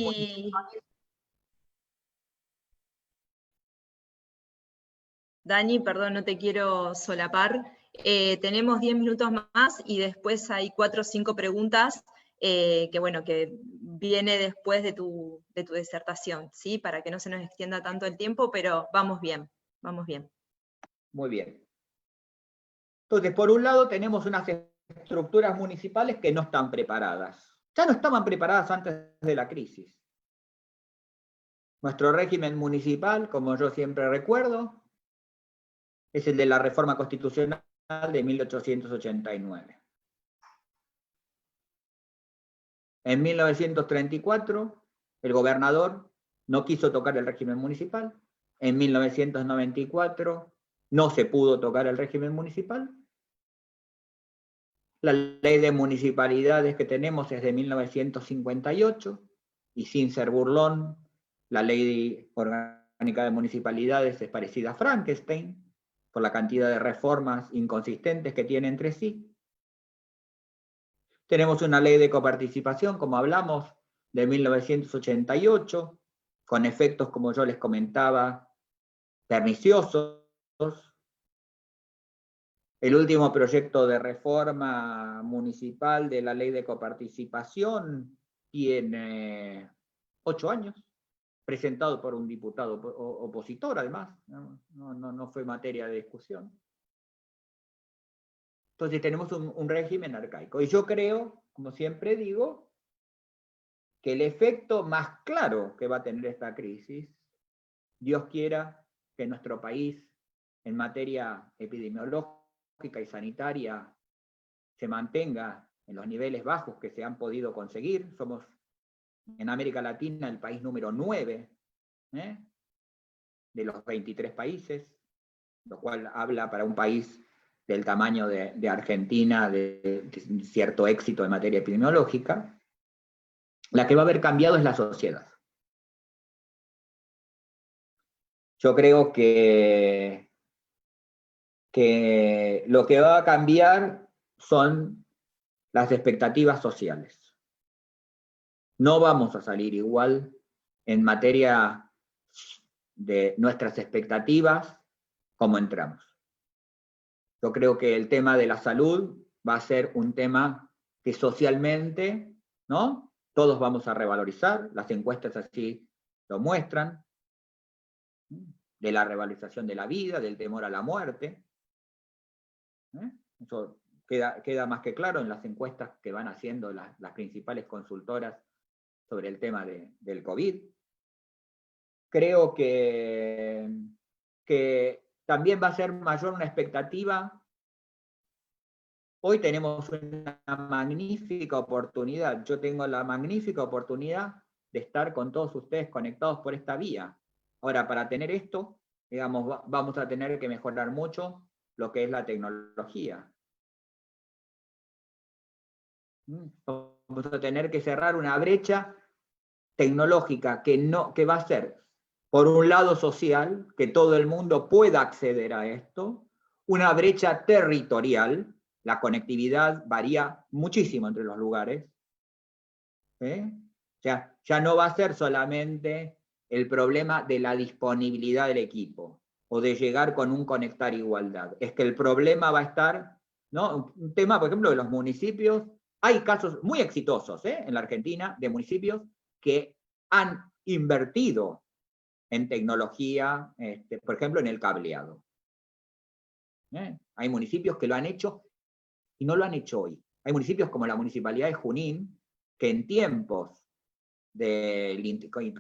Dani, perdón, no te quiero solapar. Tenemos 10 minutos más y después hay 4 o 5 preguntas que viene después de tu disertación, ¿sí? Para que no se nos extienda tanto el tiempo, pero vamos bien, vamos bien.
Muy bien. Entonces, por un lado tenemos unas estructuras municipales que no están preparadas. Ya no estaban preparadas antes de la crisis. Nuestro régimen municipal, como yo siempre recuerdo, es el de la reforma constitucional de 1889. En 1934, el gobernador no quiso tocar el régimen municipal. En 1994, no se pudo tocar el régimen municipal. La ley de municipalidades que tenemos es de 1958, y sin ser burlón, la ley orgánica de municipalidades es parecida a Frankenstein, por la cantidad de reformas inconsistentes que tiene entre sí. Tenemos una ley de coparticipación, como hablamos, de 1988, con efectos, como yo les comentaba, perniciosos. El último proyecto de reforma municipal de la ley de coparticipación tiene 8 años, presentado por un diputado opositor, además, no fue materia de discusión. Entonces tenemos un régimen arcaico. Y yo creo, como siempre digo, que el efecto más claro que va a tener esta crisis, Dios quiera que nuestro país, en materia epidemiológica y sanitaria, se mantenga en los niveles bajos que se han podido conseguir. Somos en América Latina el país número 9, de los 23 países, lo cual habla para un país del tamaño de Argentina de cierto éxito en materia epidemiológica. La que va a haber cambiado es la sociedad. Yo creo que lo que va a cambiar son las expectativas sociales. No vamos a salir igual en materia de nuestras expectativas como entramos. Yo creo que el tema de la salud va a ser un tema que socialmente, ¿no?, todos vamos a revalorizar, las encuestas así lo muestran, de la revalorización de la vida, del temor a la muerte. Eso queda más que claro en las encuestas que van haciendo las principales consultoras sobre el tema del COVID. Creo que también va a ser mayor una expectativa. Hoy tenemos una magnífica oportunidad. Yo tengo la magnífica oportunidad de estar con todos ustedes conectados por esta vía. Ahora, para tener esto, digamos, vamos a tener que mejorar mucho lo que es la tecnología. Vamos a tener que cerrar una brecha tecnológica que va a ser, por un lado, social, que todo el mundo pueda acceder a esto, una brecha territorial. La conectividad varía muchísimo entre los lugares. O sea, ya no va a ser solamente el problema de la disponibilidad del equipo, o de llegar con un conectar igualdad. Es que el problema va a estar, ¿no? Un tema, por ejemplo, de los municipios. Hay casos muy exitosos en la Argentina de municipios que han invertido en tecnología, por ejemplo, en el cableado. Hay municipios que lo han hecho y no lo han hecho hoy. Hay municipios como la Municipalidad de Junín, que en tiempos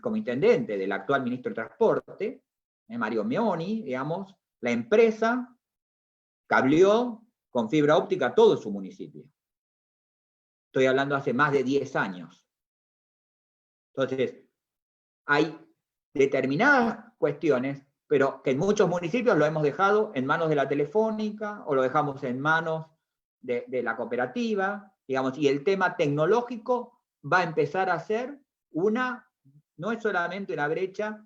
como intendente del actual ministro de Transporte, Mario Meoni, digamos, la empresa cableó con fibra óptica todo su municipio. Estoy hablando hace más de 10 años. Entonces, hay determinadas cuestiones, pero que en muchos municipios lo hemos dejado en manos de la Telefónica, o lo dejamos en manos de la cooperativa, digamos, y el tema tecnológico va a empezar a ser no es solamente una brecha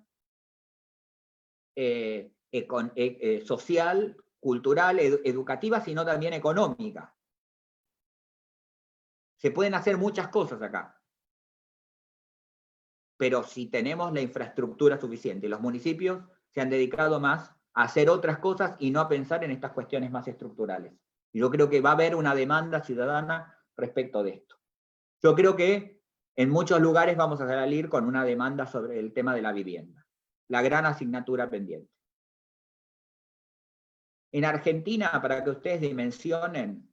social, cultural, educativa, sino también económica. Se pueden hacer muchas cosas acá, pero si tenemos la infraestructura suficiente. Los municipios se han dedicado más a hacer otras cosas y no a pensar en estas cuestiones más estructurales. Y yo creo que va a haber una demanda ciudadana respecto de esto. Yo creo que en muchos lugares vamos a salir con una demanda sobre el tema de la vivienda, la gran asignatura pendiente. En Argentina, para que ustedes dimensionen,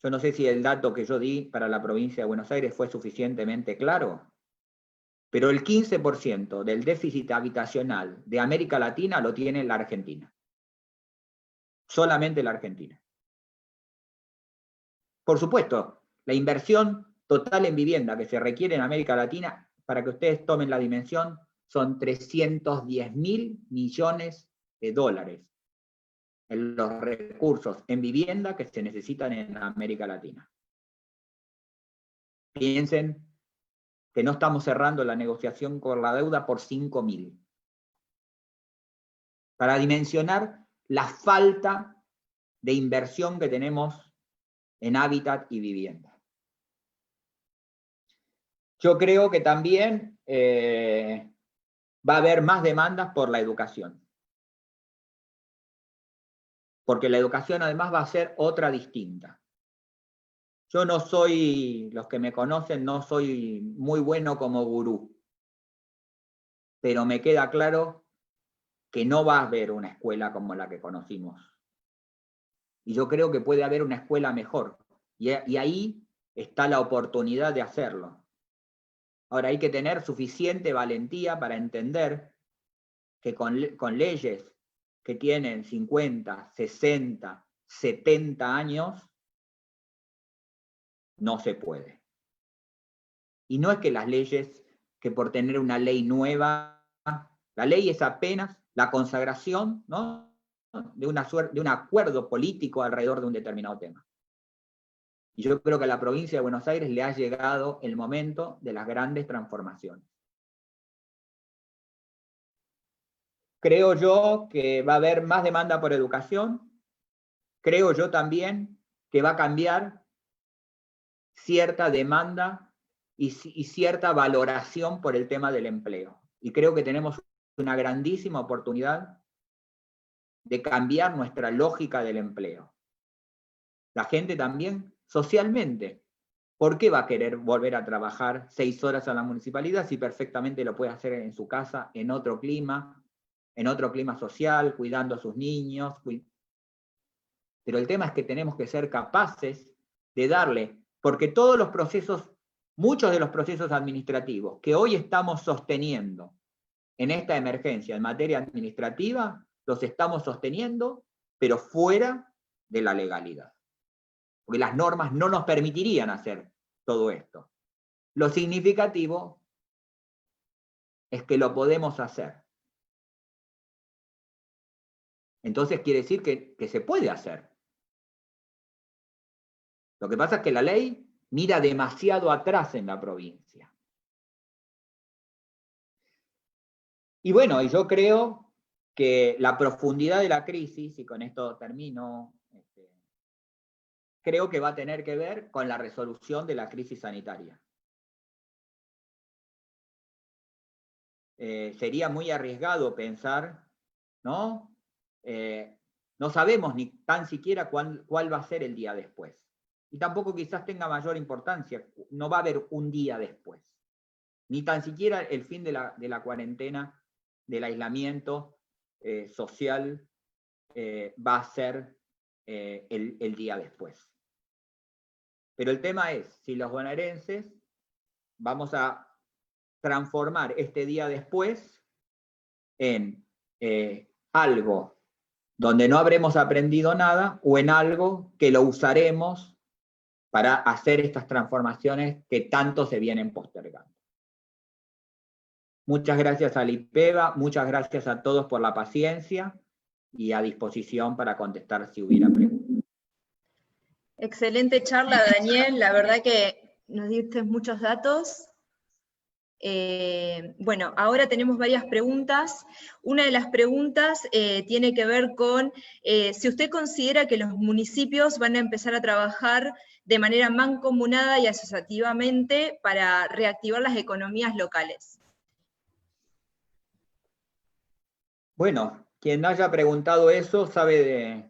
yo no sé si el dato que yo di para la provincia de Buenos Aires fue suficientemente claro, pero el 15% del déficit habitacional de América Latina lo tiene la Argentina. Solamente la Argentina. Por supuesto, la inversión total en vivienda que se requiere en América Latina, para que ustedes tomen la dimensión, son 310.000 millones de dólares en los recursos en vivienda que se necesitan en América Latina. Piensen que no estamos cerrando la negociación con la deuda por 5.000. Para dimensionar la falta de inversión que tenemos en hábitat y vivienda. Yo creo que también va a haber más demandas por la educación. Porque la educación además va a ser otra distinta. Yo no soy, los que me conocen, no soy muy bueno como gurú. Pero me queda claro que no va a haber una escuela como la que conocimos. Y yo creo que puede haber una escuela mejor. Y ahí está la oportunidad de hacerlo. Ahora hay que tener suficiente valentía para entender que con leyes que tienen 50, 60, 70 años, no se puede. Y no es que las leyes, que por tener una ley nueva, la ley es apenas la consagración, ¿no?, de un acuerdo político alrededor de un determinado tema. Y yo creo que a la provincia de Buenos Aires le ha llegado el momento de las grandes transformaciones. Creo yo que va a haber más demanda por educación. Creo yo también que va a cambiar cierta demanda y cierta valoración por el tema del empleo. Y creo que tenemos una grandísima oportunidad de cambiar nuestra lógica del empleo. La gente también, socialmente, ¿por qué va a querer volver a trabajar 6 horas a la municipalidad si perfectamente lo puede hacer en su casa, en otro clima social, cuidando a sus niños? Pero el tema es que tenemos que ser capaces de darle, porque todos los procesos, muchos de los procesos administrativos que hoy estamos sosteniendo en esta emergencia en materia administrativa, los estamos sosteniendo, pero fuera de la legalidad. Porque las normas no nos permitirían hacer todo esto. Lo significativo es que lo podemos hacer. Entonces quiere decir que se puede hacer. Lo que pasa es que la ley mira demasiado atrás en la provincia. Y bueno, y yo creo que la profundidad de la crisis, y con esto termino, creo que va a tener que ver con la resolución de la crisis sanitaria. Sería muy arriesgado pensar, ¿no? No sabemos ni tan siquiera cuál va a ser el día después. Y tampoco quizás tenga mayor importancia, no va a haber un día después. Ni tan siquiera el fin de la cuarentena, del aislamiento social, va a ser el día después. Pero el tema es, si los bonaerenses vamos a transformar este día después en algo donde no habremos aprendido nada, o en algo que lo usaremos para hacer estas transformaciones que tanto se vienen postergando. Muchas gracias a Lipeva, muchas gracias a todos por la paciencia y a disposición para contestar si hubiera preguntas.
Excelente charla, Daniel, la verdad que nos diste muchos datos. Bueno, ahora tenemos varias preguntas. Una de las preguntas tiene que ver con si usted considera que los municipios van a empezar a trabajar de manera mancomunada y asociativamente para reactivar las economías locales.
Bueno, quien haya preguntado eso sabe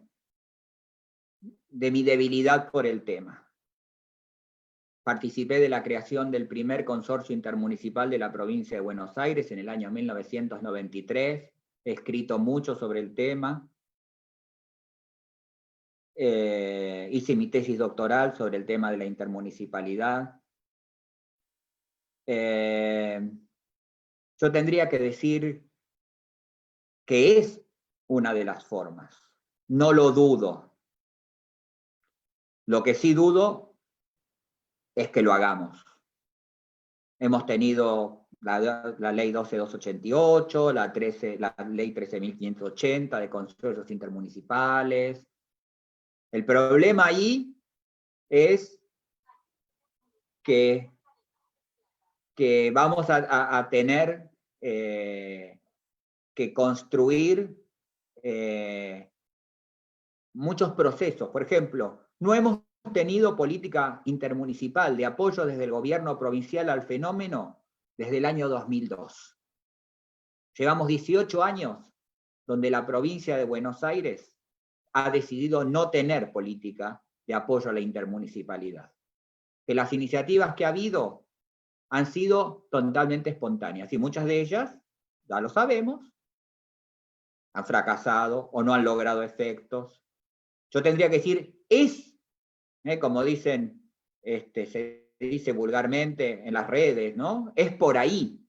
de mi debilidad por el tema. Participé de la creación del primer consorcio intermunicipal de la provincia de Buenos Aires en el año 1993. He escrito mucho sobre el tema. Hice mi tesis doctoral sobre el tema de la intermunicipalidad. Yo tendría que decir que es una de las formas. No lo dudo. Lo que sí dudo es que lo hagamos. Hemos tenido la ley 12.288, la ley 13.580 de consorcios intermunicipales. El problema ahí es que vamos a tener que construir muchos procesos. Por ejemplo, no hemos tenido política intermunicipal de apoyo desde el gobierno provincial al fenómeno desde el año 2002. Llevamos 18 años donde la provincia de Buenos Aires ha decidido no tener política de apoyo a la intermunicipalidad. Que las iniciativas que ha habido han sido totalmente espontáneas, y muchas de ellas, ya lo sabemos, han fracasado o no han logrado efectos. Yo tendría que decir, como dicen, se dice vulgarmente en las redes, ¿no? Es por ahí.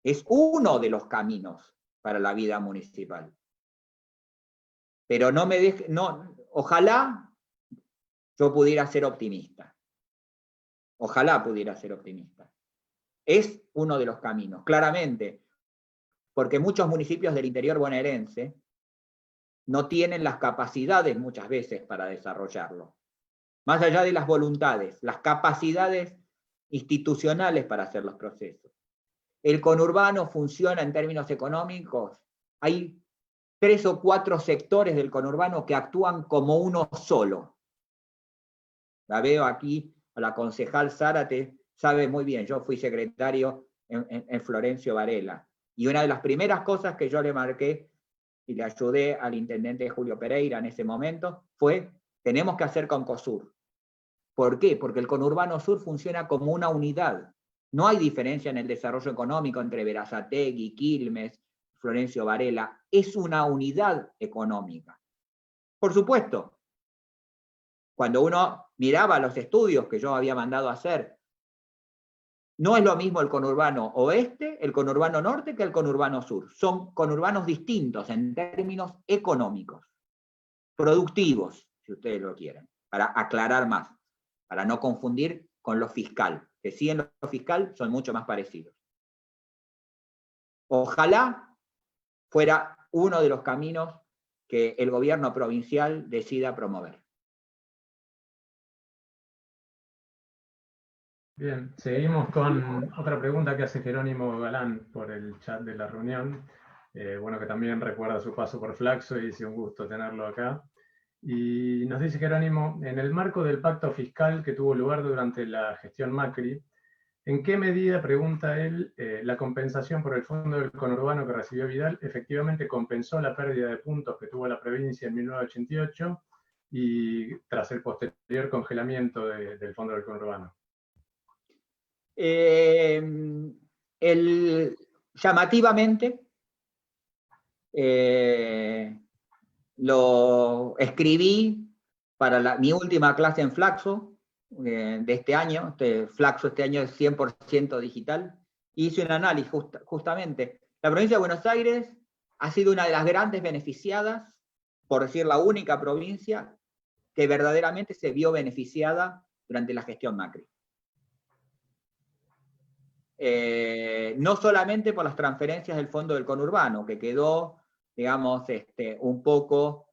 Es uno de los caminos para la vida municipal. Pero ojalá yo pudiera ser optimista. Ojalá pudiera ser optimista. es uno de los caminos, claramente, porque muchos municipios del interior bonaerense no tienen las capacidades muchas veces para desarrollarlo. Más allá de las voluntades, las capacidades institucionales para hacer los procesos. El conurbano funciona en términos económicos. Hay 3 o 4 sectores del conurbano que actúan como uno solo. La veo aquí, a la concejal Zárate, sabe muy bien, yo fui secretario en Florencio Varela, y una de las primeras cosas que yo le marqué y le ayudé al intendente Julio Pereira en ese momento fue, tenemos que hacer Concosur. ¿Por qué? Porque el conurbano sur funciona como una unidad. No hay diferencia en el desarrollo económico entre Berazategui, Quilmes, Florencio Varela. Es una unidad económica. Por supuesto, cuando uno miraba los estudios que yo había mandado a hacer, no es lo mismo el conurbano oeste, el conurbano norte, que el conurbano sur. Son conurbanos distintos en términos económicos, productivos, si ustedes lo quieren, para aclarar más, para no confundir con lo fiscal, que sí en lo fiscal son mucho más parecidos. Ojalá fuera uno de los caminos que el gobierno provincial decida promover.
Bien, seguimos con otra pregunta que hace Jerónimo Galán por el chat de la reunión. Bueno, que también recuerda su paso por Flaxo y dice un gusto tenerlo acá. Y nos dice Jerónimo, en el marco del pacto fiscal que tuvo lugar durante la gestión Macri, ¿en qué medida, pregunta él, la compensación por el fondo del conurbano que recibió Vidal efectivamente compensó la pérdida de puntos que tuvo la provincia en 1988 y tras el posterior congelamiento del fondo del conurbano?
Llamativamente, lo escribí para mi última clase en Flaxo de este año. Flaxo este año es 100% digital. Hice un análisis justamente. La provincia de Buenos Aires ha sido una de las grandes beneficiadas, por decir la única provincia que verdaderamente se vio beneficiada durante la gestión Macri. No solamente por las transferencias del fondo del conurbano, que quedó, digamos, un poco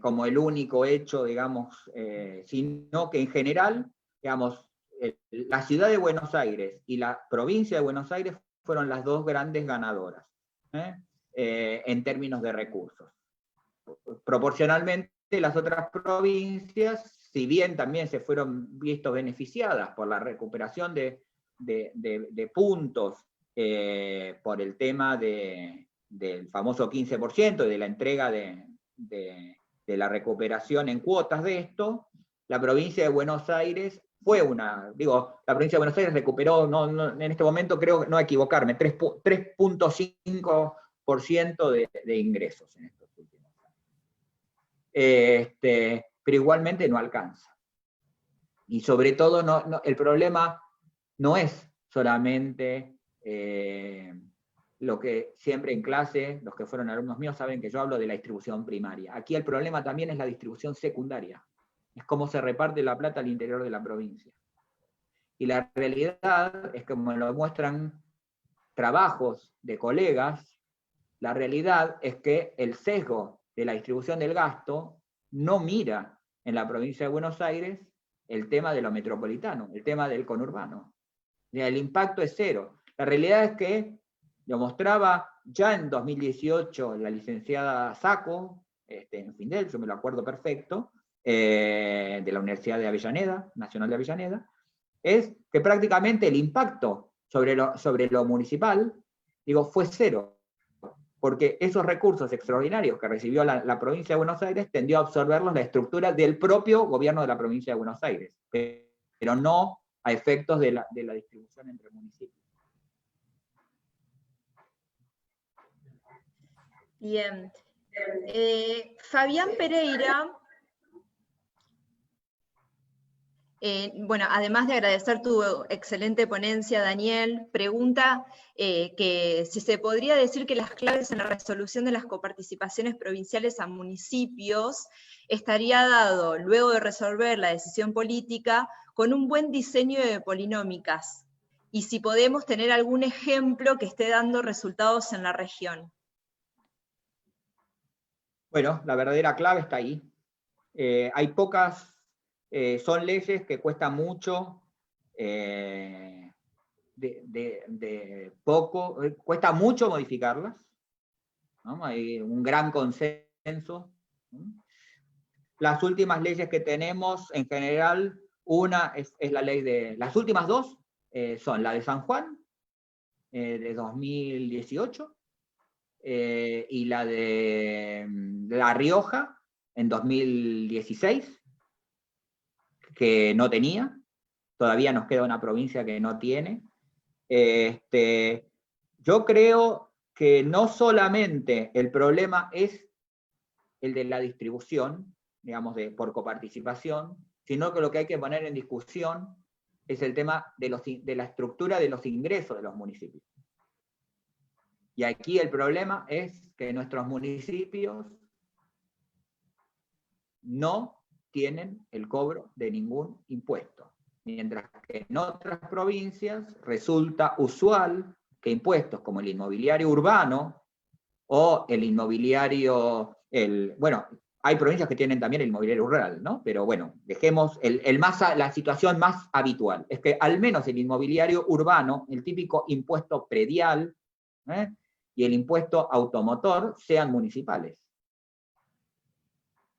como el único hecho, digamos, sino que en general, digamos, la ciudad de Buenos Aires y la provincia de Buenos Aires fueron las dos grandes ganadoras en términos de recursos. Proporcionalmente, las otras provincias, si bien también se fueron vistos beneficiadas por la recuperación de puntos por el tema del famoso 15% y de la entrega de la recuperación en cuotas de esto, la provincia de Buenos Aires fue la provincia de Buenos Aires recuperó, en este momento creo, no equivocarme, 3.5% de ingresos en estos últimos años. Pero igualmente no alcanza. Y sobre todo, el problema no es solamente lo que siempre en clase, los que fueron alumnos míos saben que yo hablo de la distribución primaria. Aquí el problema también es la distribución secundaria. Es cómo se reparte la plata al interior de la provincia. Y la realidad es que, como lo muestran trabajos de colegas, la realidad es que el sesgo de la distribución del gasto no mira en la provincia de Buenos Aires el tema de lo metropolitano, el tema del conurbano. El impacto es cero. La realidad es que lo mostraba ya en 2018 la licenciada Sacco, en Findel, yo me lo acuerdo perfecto, de la Universidad de Avellaneda, Nacional de Avellaneda, es que prácticamente el impacto sobre lo municipal, fue cero, porque esos recursos extraordinarios que recibió la provincia de Buenos Aires tendió a absorberlos la estructura del propio gobierno de la provincia de Buenos Aires, pero no a efectos de la distribución entre municipios.
Bien. Fabián Pereira, bueno, además de agradecer tu excelente ponencia, Daniel, pregunta que si se podría decir que las claves en la resolución de las coparticipaciones provinciales a municipios estaría dado, luego de resolver la decisión política, con un buen diseño de polinómicas, y si podemos tener algún ejemplo que esté dando resultados en la región.
Bueno, la verdadera clave está ahí. Hay pocas, son leyes que cuesta mucho, cuesta mucho modificarlas, ¿no? Hay un gran consenso, ¿no? Las últimas leyes que tenemos, en general, una es la ley de... Las últimas dos son la de San Juan, de 2018, y la de La Rioja, en 2016, que no tenía. Todavía nos queda una provincia que no tiene. Yo creo que no solamente el problema es el de la distribución, digamos, por coparticipación, sino que lo que hay que poner en discusión es el tema de la estructura de los ingresos de los municipios. Y aquí el problema es que nuestros municipios no tienen el cobro de ningún impuesto, mientras que en otras provincias resulta usual que impuestos como el inmobiliario urbano o el inmobiliario, bueno, hay provincias que tienen también el inmobiliario rural, ¿no? Pero bueno, dejemos la situación más habitual, es que al menos el inmobiliario urbano, el típico impuesto predial, y el impuesto automotor sean municipales.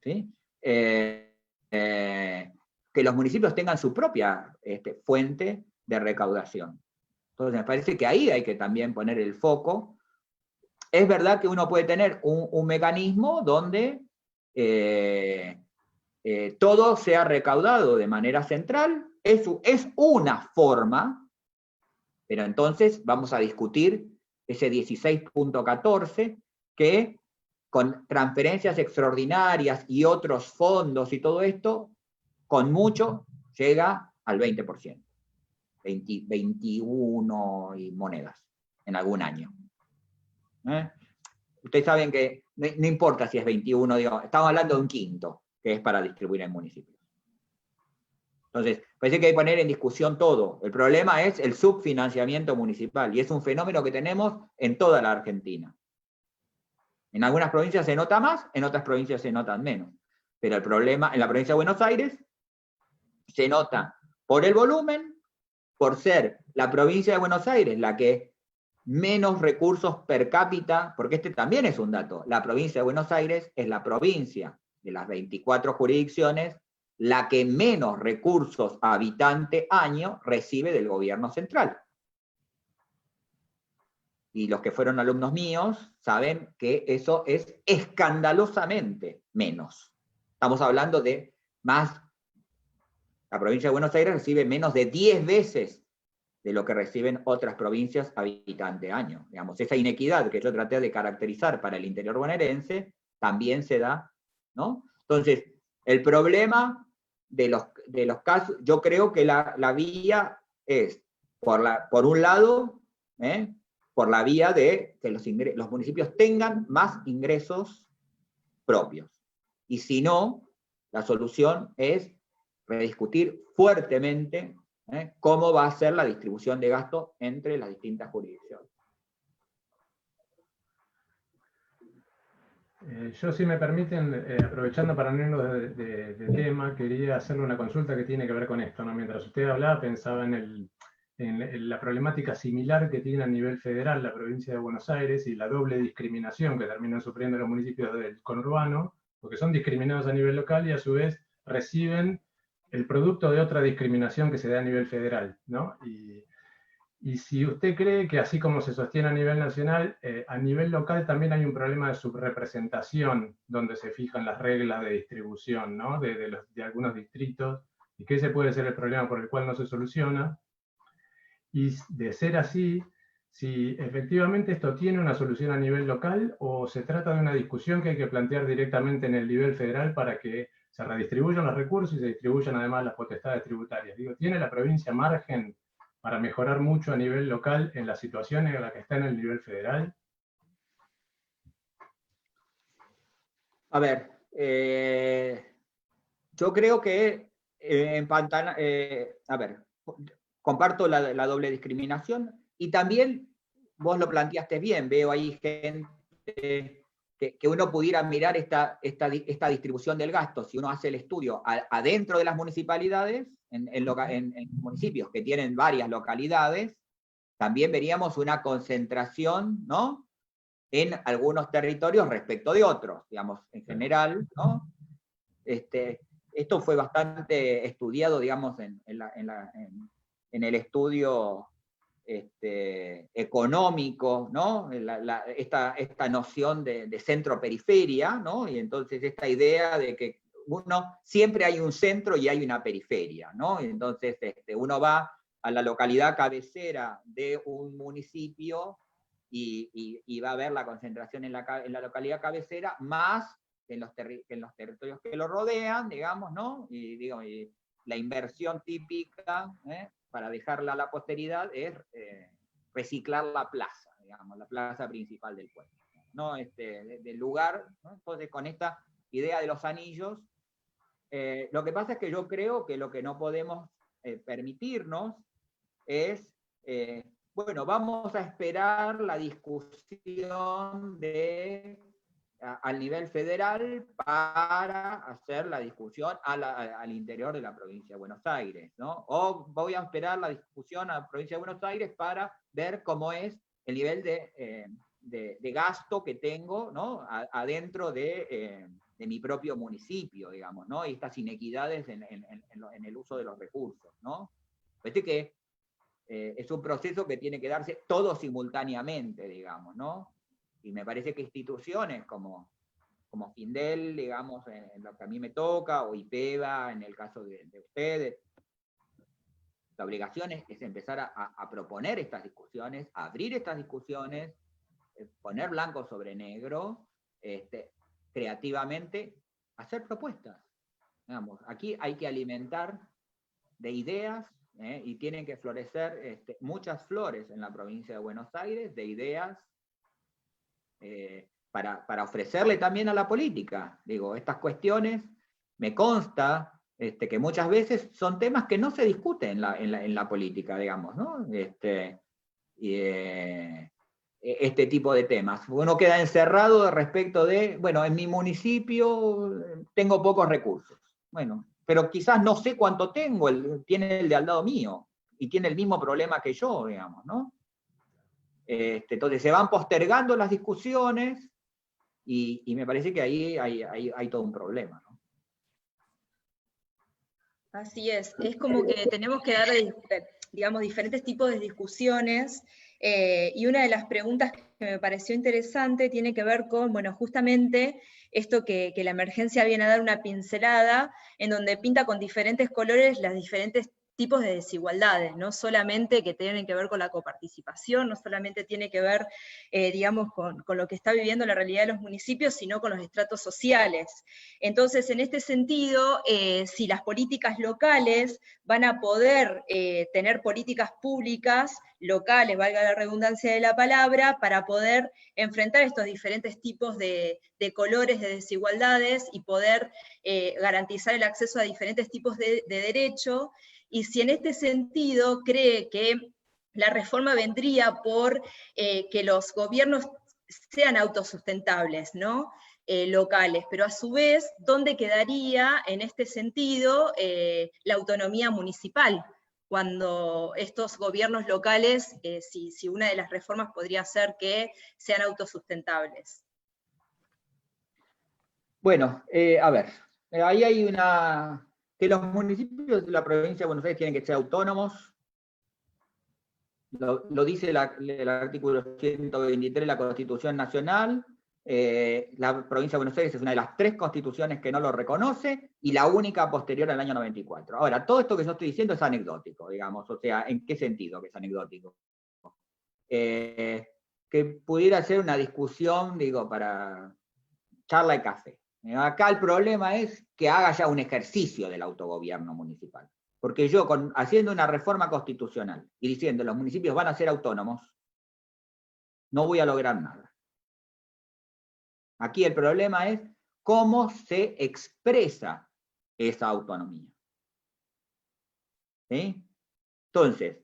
¿Sí? Que los municipios tengan su propia fuente de recaudación. Entonces me parece que ahí hay que también poner el foco. Es verdad que uno puede tener un mecanismo donde todo sea recaudado de manera central, es una forma, pero entonces vamos a discutir ese 16.14 que con transferencias extraordinarias y otros fondos y todo esto, con mucho llega al 20%, 21 y monedas en algún año. Ustedes saben que no importa si es 21, digo, estamos hablando de un quinto, que es para distribuir en municipios. Entonces, parece que hay que poner en discusión todo. El problema es el subfinanciamiento municipal, y es un fenómeno que tenemos en toda la Argentina. En algunas provincias se nota más, en otras provincias se notan menos. Pero el problema, en la provincia de Buenos Aires, se nota por el volumen, por ser la provincia de Buenos Aires la que menos recursos per cápita, porque este también es un dato, la provincia de Buenos Aires es la provincia de las 24 jurisdicciones la que menos recursos habitante año recibe del gobierno central. Y los que fueron alumnos míos saben que eso es escandalosamente menos. Estamos hablando de más, la provincia de Buenos Aires recibe menos de 10 veces de lo que reciben otras provincias habitante año. Digamos, esa inequidad que yo traté de caracterizar para el interior bonaerense también se da, ¿no? Entonces, el problema de los casos, yo creo que la vía es, por un lado, por la vía de que los municipios tengan más ingresos propios. Y si no, la solución es rediscutir fuertemente cómo va a ser la distribución de gasto entre las distintas jurisdicciones.
Yo, si me permiten, aprovechando para no irnos de tema, quería hacerle una consulta que tiene que ver con esto, ¿no? Mientras usted hablaba, pensaba en la problemática similar que tiene a nivel federal la provincia de Buenos Aires y la doble discriminación que terminan sufriendo los municipios del conurbano, porque son discriminados a nivel local y a su vez reciben el producto de otra discriminación que se da a nivel federal, ¿no? Y si usted cree que así como se sostiene a nivel nacional, a nivel local también hay un problema de subrepresentación, donde se fijan las reglas de distribución, ¿no? de algunos distritos, y que ese puede ser el problema por el cual no se soluciona. Y de ser así, si efectivamente esto tiene una solución a nivel local o se trata de una discusión que hay que plantear directamente en el nivel federal para que se redistribuyan los recursos y se distribuyan además las potestades tributarias. Digo, ¿tiene la provincia margen para mejorar mucho a nivel local en la situación en la que está en el nivel federal?
A ver, yo creo que a ver, comparto la doble discriminación, y también vos lo planteaste bien, veo ahí gente que uno pudiera mirar esta distribución del gasto, si uno hace el estudio adentro de las municipalidades, en municipios que tienen varias localidades, también veríamos una concentración, ¿no?, en algunos territorios respecto de otros, digamos, en general, ¿no? Esto fue bastante estudiado, digamos, en el estudio económico, ¿no? Esta noción de centro-periferia, ¿no? Y entonces esta idea de que siempre hay un centro y hay una periferia, ¿no? Y entonces uno va a la localidad cabecera de un municipio y va a ver la concentración en la localidad cabecera, más en los territorios que lo rodean, digamos, ¿no? Y la inversión típica, para dejarla a la posteridad, es reciclar la plaza, digamos, la plaza principal del pueblo, ¿no? Del lugar, ¿no? Entonces, con esta idea de los anillos, lo que pasa es que yo creo que lo que no podemos permitirnos es, bueno, vamos a esperar la discusión al nivel federal para hacer la discusión al interior de la provincia de Buenos Aires, ¿no? O voy a esperar la discusión a la provincia de Buenos Aires para ver cómo es el nivel de gasto que tengo, ¿no?, adentro de mi propio municipio, digamos, ¿no? Y estas inequidades en el uso de los recursos, ¿no? Este que es un proceso que tiene que darse todo simultáneamente, digamos, ¿no? Y me parece que instituciones como Findel, digamos, en lo que a mí me toca, o IPEVA, en el caso de ustedes, la obligación es empezar a proponer estas discusiones, a abrir estas discusiones, poner blanco sobre negro, creativamente, hacer propuestas. Digamos, aquí hay que alimentar de ideas, y tienen que florecer muchas flores en la provincia de Buenos Aires, de ideas, para ofrecerle también a la política. Digo, estas cuestiones, me consta que muchas veces son temas que no se discuten en la política, digamos, ¿no? Este tipo de temas. Uno queda encerrado respecto de, bueno, en mi municipio tengo pocos recursos. Bueno, pero quizás no sé cuánto tengo, tiene el de al lado mío, y tiene el mismo problema que yo, digamos, ¿no? Entonces se van postergando las discusiones, y me parece que ahí hay todo un problema, ¿no?
Así es como que tenemos que dar, digamos, diferentes tipos de discusiones, y una de las preguntas que me pareció interesante tiene que ver con, bueno, justamente esto que la emergencia viene a dar una pincelada, en donde pinta con diferentes colores las diferentes tipos de desigualdades, no solamente que tienen que ver con la coparticipación, no solamente tiene que ver, digamos, con lo que está viviendo la realidad de los municipios, sino con los estratos sociales. Entonces, en este sentido, si las políticas locales van a poder tener políticas públicas locales, valga la redundancia de la palabra, para poder enfrentar estos diferentes tipos de colores, de desigualdades, y poder garantizar el acceso a diferentes tipos de derecho, y si en este sentido cree que la reforma vendría por que los gobiernos sean autosustentables, ¿no?, locales, pero a su vez, ¿dónde quedaría en este sentido la autonomía municipal? Cuando estos gobiernos locales, si una de las reformas podría ser que sean autosustentables.
Bueno, a ver, ahí hay que los municipios de la provincia de Buenos Aires tienen que ser autónomos. Lo dice el artículo 123 de la Constitución Nacional. La provincia de Buenos Aires es una de las 3 constituciones que no lo reconoce, y la única posterior al año 94. Ahora, todo esto que yo estoy diciendo es anecdótico, digamos, o sea, ¿en qué sentido que es anecdótico? Que pudiera ser una discusión, digo, para charla y café. Acá el problema es que haga ya un ejercicio del autogobierno municipal. Porque yo, haciendo una reforma constitucional y diciendo los municipios van a ser autónomos, no voy a lograr nada. Aquí el problema es cómo se expresa esa autonomía. ¿Sí? Entonces,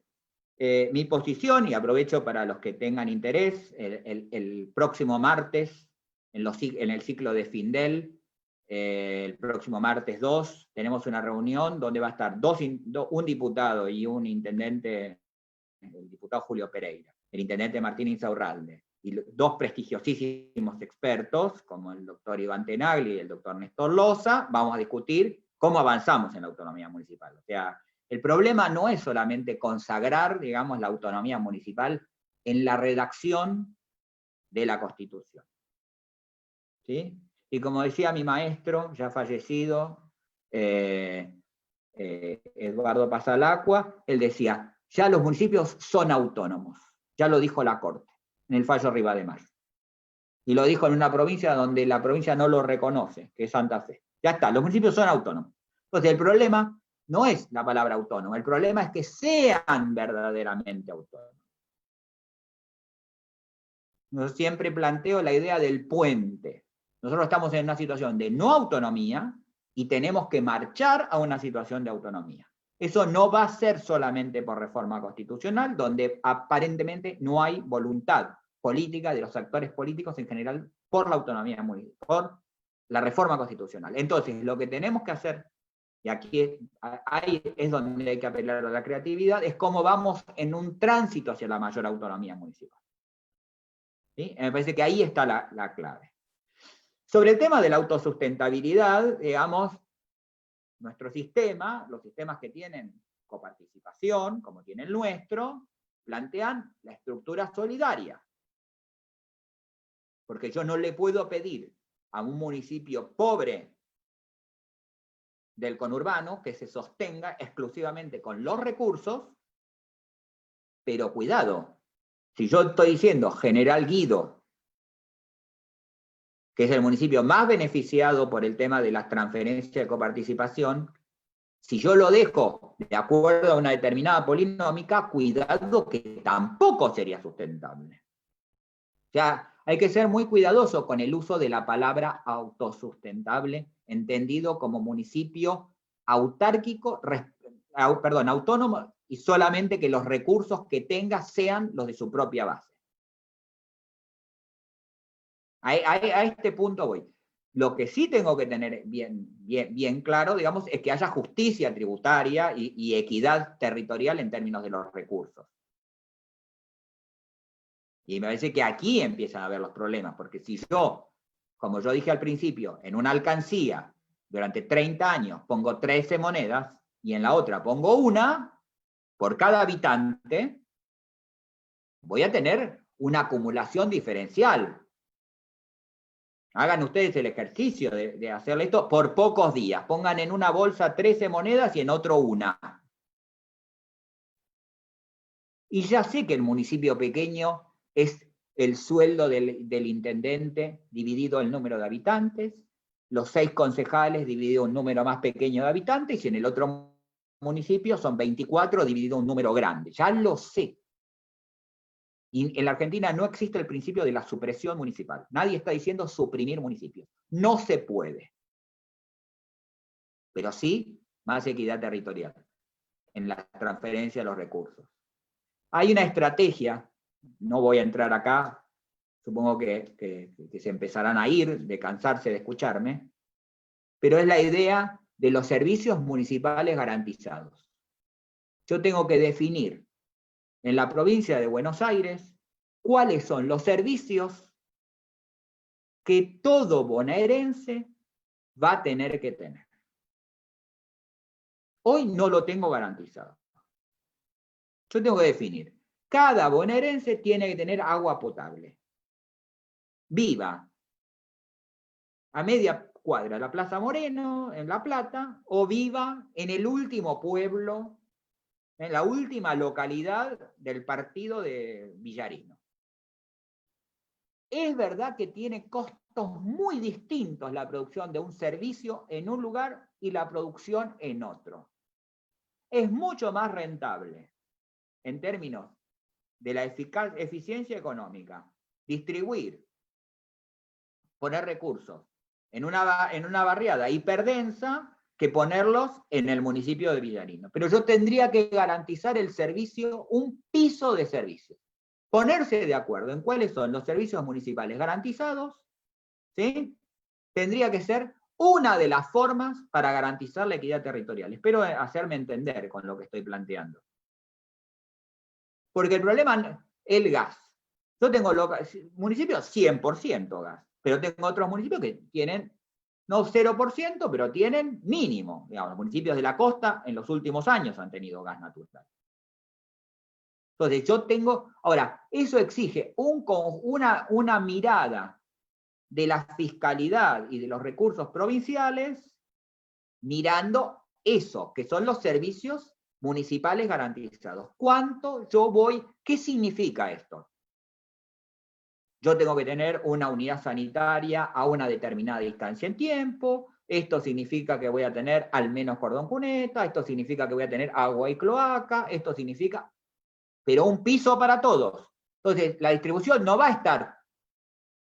mi posición, y aprovecho para los que tengan interés, el próximo martes, en el ciclo de Findel, el próximo martes 2, tenemos una reunión donde va a estar un diputado y un intendente, el diputado Julio Pereira, el intendente Martín Insaurralde, y dos prestigiosísimos expertos, como el doctor Iván Tenagli y el doctor Néstor Loza. Vamos a discutir cómo avanzamos en la autonomía municipal. O sea, el problema no es solamente consagrar, digamos, la autonomía municipal en la redacción de la Constitución. ¿Sí? Y como decía mi maestro, ya fallecido, Eduardo Pasalacqua, él decía, ya los municipios son autónomos, ya lo dijo la Corte, en el fallo Rivademar. Y lo dijo en una provincia donde la provincia no lo reconoce, que es Santa Fe. Ya está, los municipios son autónomos. Entonces el problema no es la palabra autónomo, el problema es que sean verdaderamente autónomos. Yo siempre planteo la idea del puente. Nosotros estamos en una situación de no autonomía y tenemos que marchar a una situación de autonomía. Eso no va a ser solamente por reforma constitucional, donde aparentemente no hay voluntad política de los actores políticos en general por la autonomía municipal, por la reforma constitucional. Entonces, lo que tenemos que hacer, y aquí ahí es donde hay que apelar a la creatividad, es cómo vamos en un tránsito hacia la mayor autonomía municipal. ¿Sí? Me parece que ahí está la clave. Sobre el tema de la autosustentabilidad, digamos, nuestro sistema, los sistemas que tienen coparticipación, como tiene el nuestro, plantean la estructura solidaria. Porque yo no le puedo pedir a un municipio pobre del conurbano que se sostenga exclusivamente con los recursos, pero cuidado, si yo estoy diciendo General Guido, que es el municipio más beneficiado por el tema de las transferencias de coparticipación, si yo lo dejo de acuerdo a una determinada polinómica, cuidado que tampoco sería sustentable. O sea, hay que ser muy cuidadoso con el uso de la palabra autosustentable, entendido como municipio autárquico, autónomo, y solamente que los recursos que tenga sean los de su propia base. A este punto voy. Lo que sí tengo que tener bien claro, digamos, es que haya justicia tributaria y equidad territorial en términos de los recursos. Y me parece que aquí empiezan a haber los problemas, porque si yo, como yo dije al principio, en una alcancía durante 30 años pongo 13 monedas y en la otra pongo una, por cada habitante, voy a tener una acumulación diferencial. Hagan ustedes el ejercicio de hacerle esto por pocos días. Pongan en una bolsa 13 monedas y en otro una. Y ya sé que el municipio pequeño es el sueldo del intendente dividido el número de habitantes, los 6 concejales dividido un número más pequeño de habitantes, y en el otro municipio son 24 dividido un número grande. Ya lo sé. Y en la Argentina no existe el principio de la supresión municipal. Nadie está diciendo suprimir municipios. No se puede. Pero sí más equidad territorial en la transferencia de los recursos. Hay una estrategia, no voy a entrar acá, supongo que se empezarán a ir, de cansarse de escucharme, pero es la idea de los servicios municipales garantizados. Yo tengo que definir en la provincia de Buenos Aires cuáles son los servicios que todo bonaerense va a tener que tener. Hoy no lo tengo garantizado. Yo tengo que definir, cada bonaerense tiene que tener agua potable. Viva a media cuadra de la Plaza Moreno, en La Plata, o viva en el último pueblo, en la última localidad del partido de Villarino. Es verdad que tiene costos muy distintos la producción de un servicio en un lugar y la producción en otro. Es mucho más rentable en términos de la eficiencia económica distribuir, poner recursos en una barriada hiperdensa que ponerlos en el municipio de Villarino. Pero yo tendría que garantizar el servicio, un piso de servicios. Ponerse de acuerdo en cuáles son los servicios municipales garantizados, ¿sí? Tendría que ser una de las formas para garantizar la equidad territorial. Espero hacerme entender con lo que estoy planteando. Porque el problema es el gas. Yo tengo municipios 100% gas, pero tengo otros municipios que tienen, no 0%, pero tienen mínimo. Digamos, los municipios de la costa en los últimos años han tenido gas natural. Entonces yo tengo, ahora, eso exige una mirada de la fiscalidad y de los recursos provinciales, mirando eso, que son los servicios municipales garantizados. ¿Cuánto yo voy? ¿Qué significa esto? Yo tengo que tener una unidad sanitaria a una determinada distancia en tiempo, esto significa que voy a tener al menos cordón cuneta, esto significa que voy a tener agua y cloaca, esto significa, pero un piso para todos. Entonces, la distribución no va a estar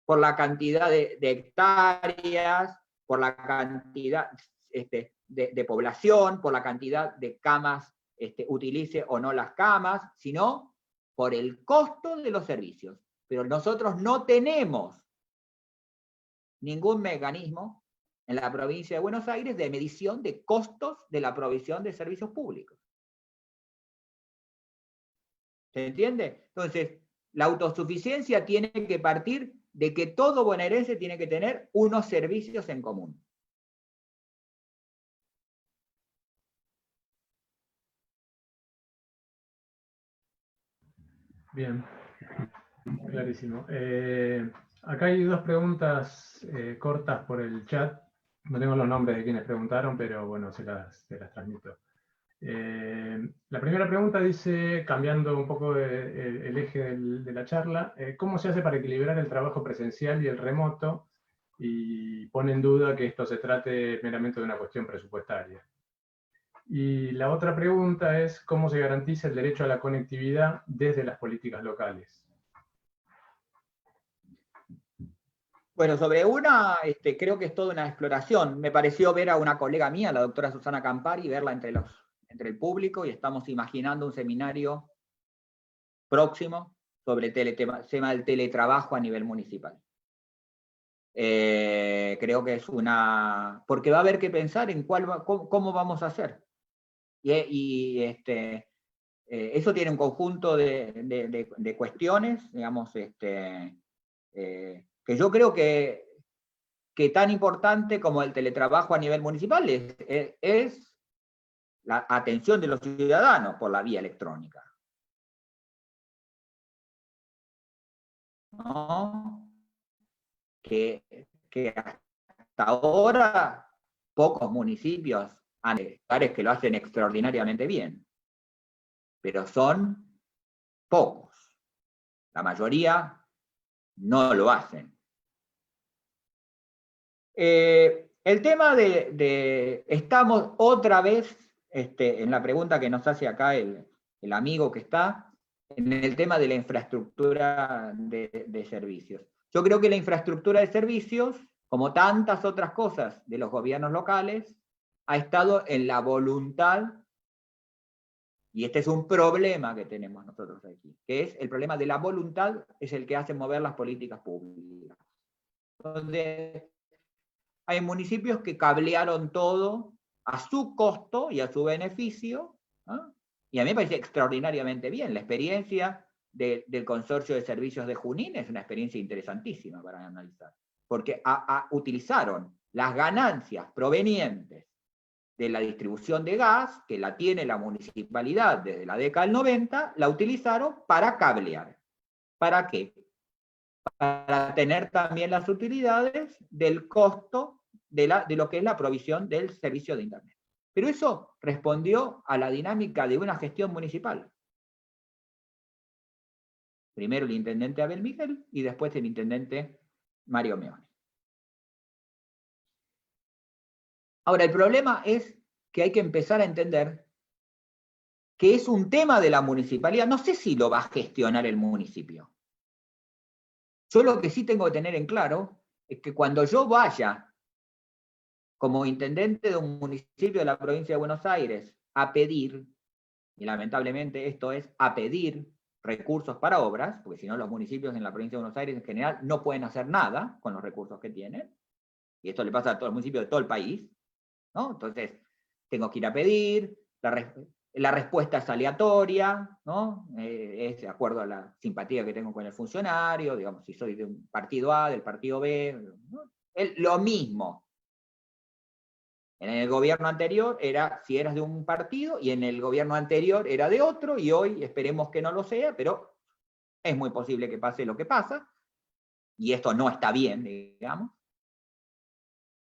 por la cantidad de hectáreas, por la cantidad de población, por la cantidad de camas, utilice o no las camas, sino por el costo de los servicios. Pero nosotros no tenemos ningún mecanismo en la provincia de Buenos Aires de medición de costos de la provisión de servicios públicos. ¿Se entiende? Entonces, la autosuficiencia tiene que partir de que todo bonaerense tiene que tener unos servicios en común.
Bien, clarísimo. Acá hay dos preguntas cortas por el chat. No tengo los nombres de quienes preguntaron, pero bueno, se las transmito. La primera pregunta dice, cambiando un poco el eje de la charla, ¿cómo se hace para equilibrar el trabajo presencial y el remoto? Y pone en duda que esto se trate meramente de una cuestión presupuestaria. Y la otra pregunta es, ¿cómo se garantiza el derecho a la conectividad desde las políticas locales?
Bueno, sobre una, creo que es toda una exploración. Me pareció ver a una colega mía, la doctora Susana Campari, verla entre el público, y estamos imaginando un seminario próximo sobre el tema del teletrabajo a nivel municipal. Creo que es una... porque va a haber que pensar en cómo vamos a hacer. Eso tiene un conjunto de cuestiones, digamos, que yo creo que tan importante como el teletrabajo a nivel municipal es la atención de los ciudadanos por la vía electrónica. ¿No? Que hasta ahora pocos municipios han lugares que lo hacen extraordinariamente bien, pero son pocos. La mayoría no lo hacen. El tema estamos otra vez, en la pregunta que nos hace acá el amigo que está, en el tema de la infraestructura de servicios. Yo creo que la infraestructura de servicios, como tantas otras cosas de los gobiernos locales, ha estado en la voluntad, y este es un problema que tenemos nosotros aquí, que es el problema de la voluntad, es el que hace mover las políticas públicas. Donde hay municipios que cablearon todo a su costo y a su beneficio, ¿no? Y a mí me parece extraordinariamente bien. La experiencia del Consorcio de Servicios de Junín es una experiencia interesantísima para analizar, porque utilizaron las ganancias provenientes de la distribución de gas, que la tiene la municipalidad desde la década del 90, la utilizaron para cablear. ¿Para qué? Para tener también las utilidades del costo de lo que es la provisión del servicio de Internet. Pero eso respondió a la dinámica de una gestión municipal. Primero el intendente Abel Miguel y después el intendente Mario Meoni. Ahora, el problema es que hay que empezar a entender que es un tema de la municipalidad. No sé si lo va a gestionar el municipio. Yo lo que sí tengo que tener en claro es que cuando yo vaya como intendente de un municipio de la provincia de Buenos Aires, a pedir, y lamentablemente esto es a pedir recursos para obras, porque si no los municipios en la provincia de Buenos Aires en general no pueden hacer nada con los recursos que tienen, y esto le pasa a todos los municipios de todo el país, ¿no? Entonces, tengo que ir a pedir, la respuesta es aleatoria, ¿no? Es de acuerdo a la simpatía que tengo con el funcionario, digamos, si soy de un partido A, del partido B, ¿no? Lo mismo. En el gobierno anterior era si eras de un partido, y en el gobierno anterior era de otro, y hoy esperemos que no lo sea, pero es muy posible que pase lo que pasa, y esto no está bien, digamos.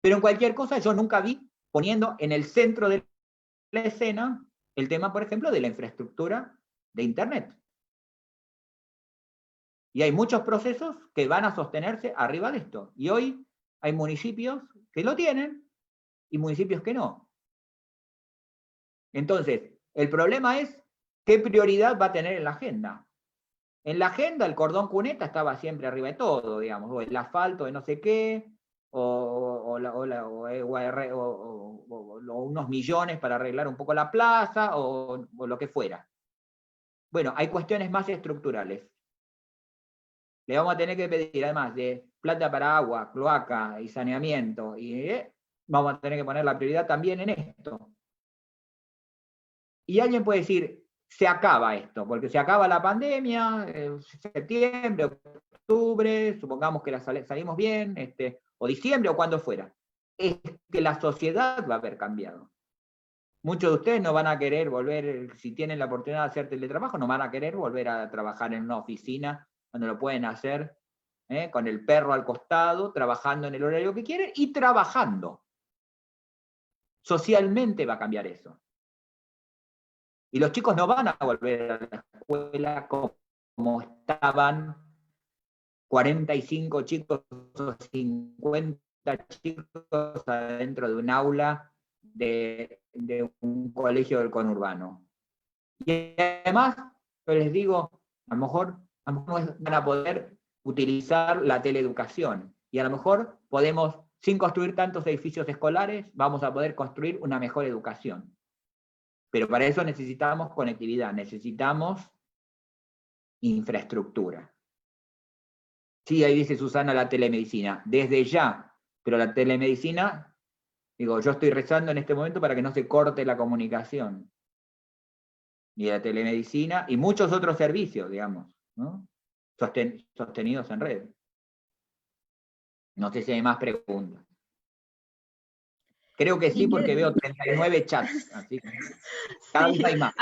Pero en cualquier cosa yo nunca vi poniendo en el centro de la escena el tema, por ejemplo, de la infraestructura de Internet. Y hay muchos procesos que van a sostenerse arriba de esto. Y hoy hay municipios que lo tienen y municipios que no. Entonces, el problema es qué prioridad va a tener en la agenda. En la agenda el cordón cuneta estaba siempre arriba de todo, digamos, o el asfalto de no sé qué, o unos millones para arreglar un poco la plaza, o lo que fuera. Bueno, hay cuestiones más estructurales. Le vamos a tener que pedir, además de plata para agua, cloaca y saneamiento, y vamos a tener que poner la prioridad también en esto. Y alguien puede decir, se acaba esto, porque se acaba la pandemia, septiembre, octubre, supongamos que salimos bien, o diciembre, o cuando fuera. Es que la sociedad va a haber cambiado. Muchos de ustedes no van a querer volver, si tienen la oportunidad de hacer teletrabajo, no van a querer volver a trabajar en una oficina donde lo pueden hacer con el perro al costado, trabajando en el horario que quieren y trabajando. Socialmente va a cambiar eso. Y los chicos no van a volver a la escuela como estaban 45 chicos o 50 chicos adentro de un aula de un colegio del conurbano. Y además, yo les digo, a lo mejor no van a poder utilizar la teleeducación. Y a lo mejor podemos, sin construir tantos edificios escolares, vamos a poder construir una mejor educación. Pero para eso necesitamos conectividad, necesitamos infraestructura. Sí, ahí dice Susana la telemedicina, desde ya, pero la telemedicina, digo, yo estoy rezando en este momento para que no se corte la comunicación. Y la telemedicina, y muchos otros servicios, digamos, ¿no? Sostenidos en red. No sé si hay más preguntas. Creo que sí, porque veo 39 chats, así que cada vez hay más.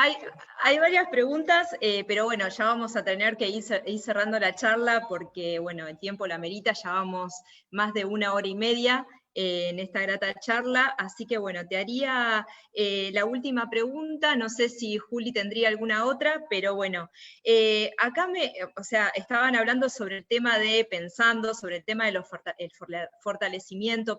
Hay varias preguntas, pero bueno, ya vamos a tener que ir cerrando la charla porque, bueno, el tiempo la amerita, ya vamos más de 1 hora y media en esta grata charla, así que bueno, te haría la última pregunta, no sé si Juli tendría alguna otra, pero bueno, acá estaban hablando sobre el tema pensando sobre el tema de fortalecimiento,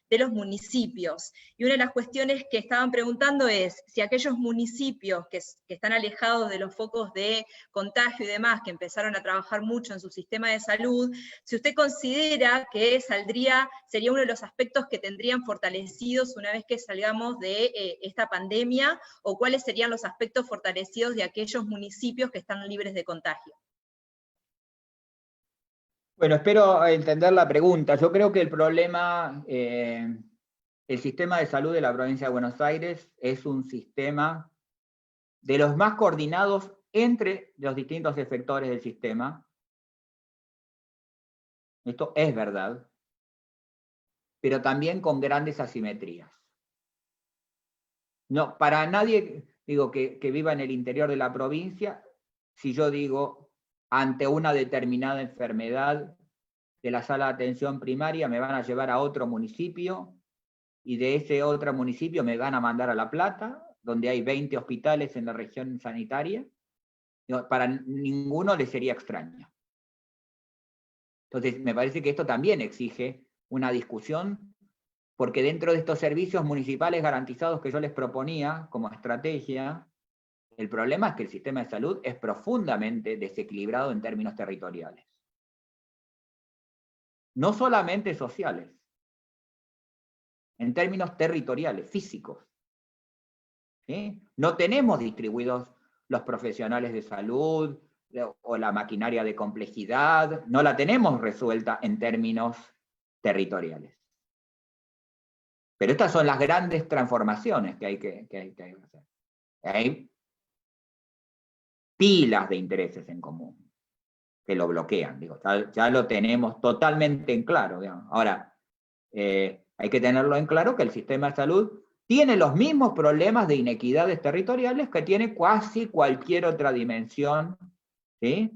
de los municipios, y una de las cuestiones que estaban preguntando es, si aquellos municipios que están alejados de los focos de contagio y demás, que empezaron a trabajar mucho en su sistema de salud, si usted considera que sería uno de los aspectos que tendrían fortalecidos una vez que salgamos de esta pandemia, o cuáles serían los aspectos fortalecidos de aquellos municipios que están libres de contagio.
Bueno, espero entender la pregunta. Yo creo que el problema, el sistema de salud de la provincia de Buenos Aires es un sistema de los más coordinados entre los distintos efectores del sistema. Esto es verdad, pero también con grandes asimetrías. No, para nadie, digo, que viva en el interior de la provincia, si yo digo, ante una determinada enfermedad de la sala de atención primaria, me van a llevar a otro municipio, y de ese otro municipio me van a mandar a La Plata, donde hay 20 hospitales en la región sanitaria. Para ninguno le sería extraño. Entonces, me parece que esto también exige una discusión, porque dentro de estos servicios municipales garantizados que yo les proponía como estrategia, el problema es que el sistema de salud es profundamente desequilibrado en términos territoriales. No solamente sociales. en términos territoriales, físicos. ¿Sí? No tenemos distribuidos los profesionales de salud o la maquinaria de complejidad, no la tenemos resuelta en términos territoriales. Pero estas son las grandes transformaciones que hay que hacer. Hay pilas de intereses en común que lo bloquean. Digo, ya lo tenemos totalmente en claro. Digamos. Ahora, hay que tenerlo en claro que el sistema de salud tiene los mismos problemas de inequidades territoriales que tiene casi cualquier otra dimensión, ¿sí?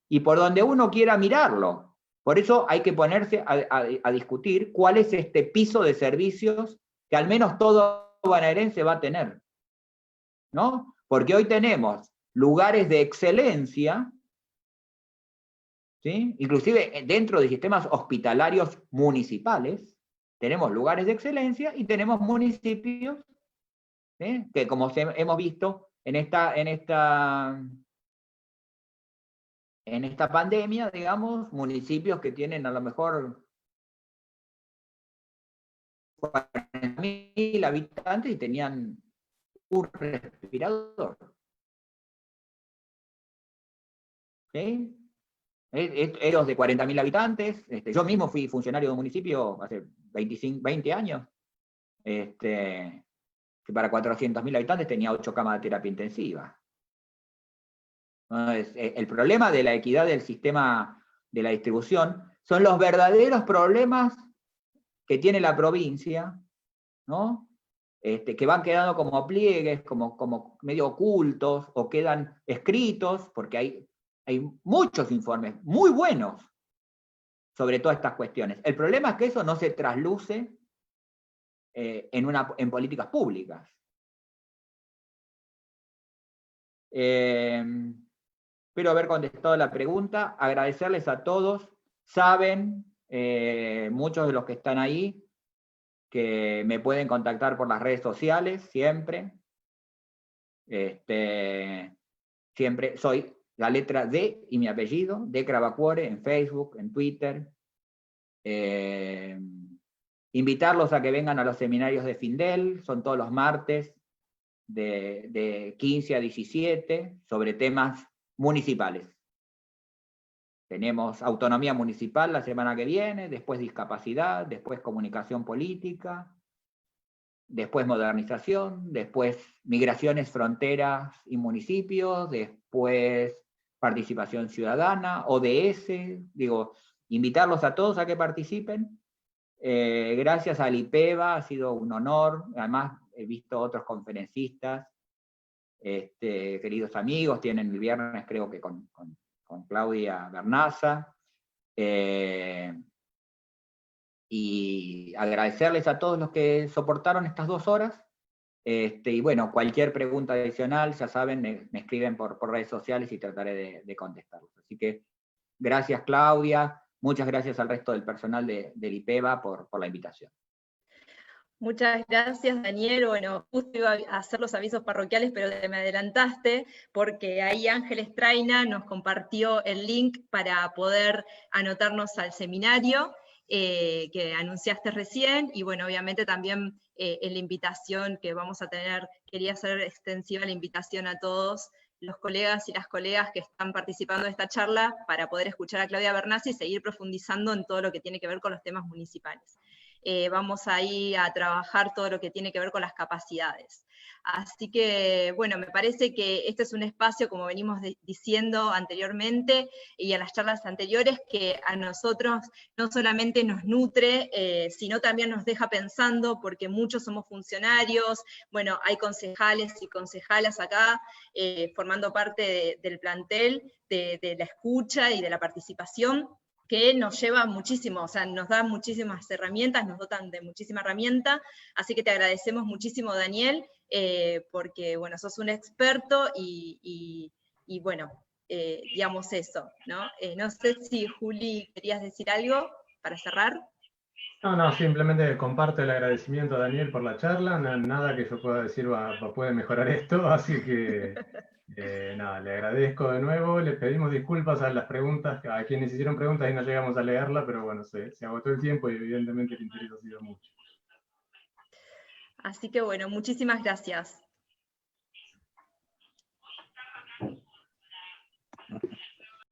Y por donde uno quiera mirarlo. Por eso hay que ponerse a discutir cuál es este piso de servicios que al menos todo bonaerense va a tener, ¿no? Porque hoy tenemos lugares de excelencia, ¿sí? Inclusive dentro de sistemas hospitalarios municipales, tenemos lugares de excelencia y tenemos municipios, ¿sí? Que como hemos visto en esta pandemia, digamos, municipios que tienen a lo mejor 40.000 habitantes y tenían un respirador. ¿Sí? Eros de 40.000 habitantes, yo mismo fui funcionario de un municipio hace 20 años, que para 400.000 habitantes tenía 8 camas de terapia intensiva. Entonces, el problema de la equidad del sistema de la distribución son los verdaderos problemas que tiene la provincia, ¿no? Que van quedando como pliegues, como medio ocultos, o quedan escritos, porque hay muchos informes muy buenos sobre todas estas cuestiones. El problema es que eso no se trasluce en políticas públicas. Espero haber contestado la pregunta, agradecerles a todos. Saben, muchos de los que están ahí, que me pueden contactar por las redes sociales, siempre. Siempre soy la letra D y mi apellido, D Cravacuore, en Facebook, en Twitter. Invitarlos a que vengan a los seminarios de Findel, son todos los martes, de 15 a 17, sobre temas municipales. Tenemos autonomía municipal la semana que viene, después discapacidad, después comunicación política, después modernización, después migraciones, fronteras y municipios, después participación ciudadana, ODS, digo, invitarlos a todos a que participen. Gracias al IPEVA, ha sido un honor, además he visto otros conferencistas, queridos amigos, tienen el viernes creo que con Claudia Bernaza, y agradecerles a todos los que soportaron estas 2 horas, y bueno, cualquier pregunta adicional, ya saben, me escriben por redes sociales y trataré de contestarlos. Así que gracias Claudia, muchas gracias al resto del personal del IPEVA por la invitación.
Muchas gracias, Daniel. Bueno, justo iba a hacer los avisos parroquiales, pero me adelantaste, porque ahí Ángeles Traina nos compartió el link para poder anotarnos al seminario que anunciaste recién, y bueno, obviamente también en la invitación que vamos a tener, quería hacer extensiva la invitación a todos los colegas y las colegas que están participando de esta charla para poder escuchar a Claudia Bernasi y seguir profundizando en todo lo que tiene que ver con los temas municipales. Vamos ahí a trabajar todo lo que tiene que ver con las capacidades. Así que, bueno, me parece que este es un espacio, como venimos diciendo anteriormente, y a las charlas anteriores, que a nosotros no solamente nos nutre, sino también nos deja pensando, porque muchos somos funcionarios, bueno, hay concejales y concejalas acá, formando parte del plantel, de la escucha y de la participación, que nos lleva muchísimo, o sea, nos dan muchísimas herramientas, nos dotan de muchísima herramienta, así que te agradecemos muchísimo, Daniel, porque, bueno, sos un experto y bueno, digamos eso, ¿no? No sé si, Juli, querías decir algo para cerrar.
No, simplemente comparto el agradecimiento a Daniel por la charla, nada que yo pueda decir puede mejorar esto, así que Nada, le agradezco de nuevo, le pedimos disculpas a las preguntas, a quienes hicieron preguntas y no llegamos a leerla, pero bueno, se agotó el tiempo y evidentemente el interés ha sido mucho.
Así que bueno, muchísimas gracias.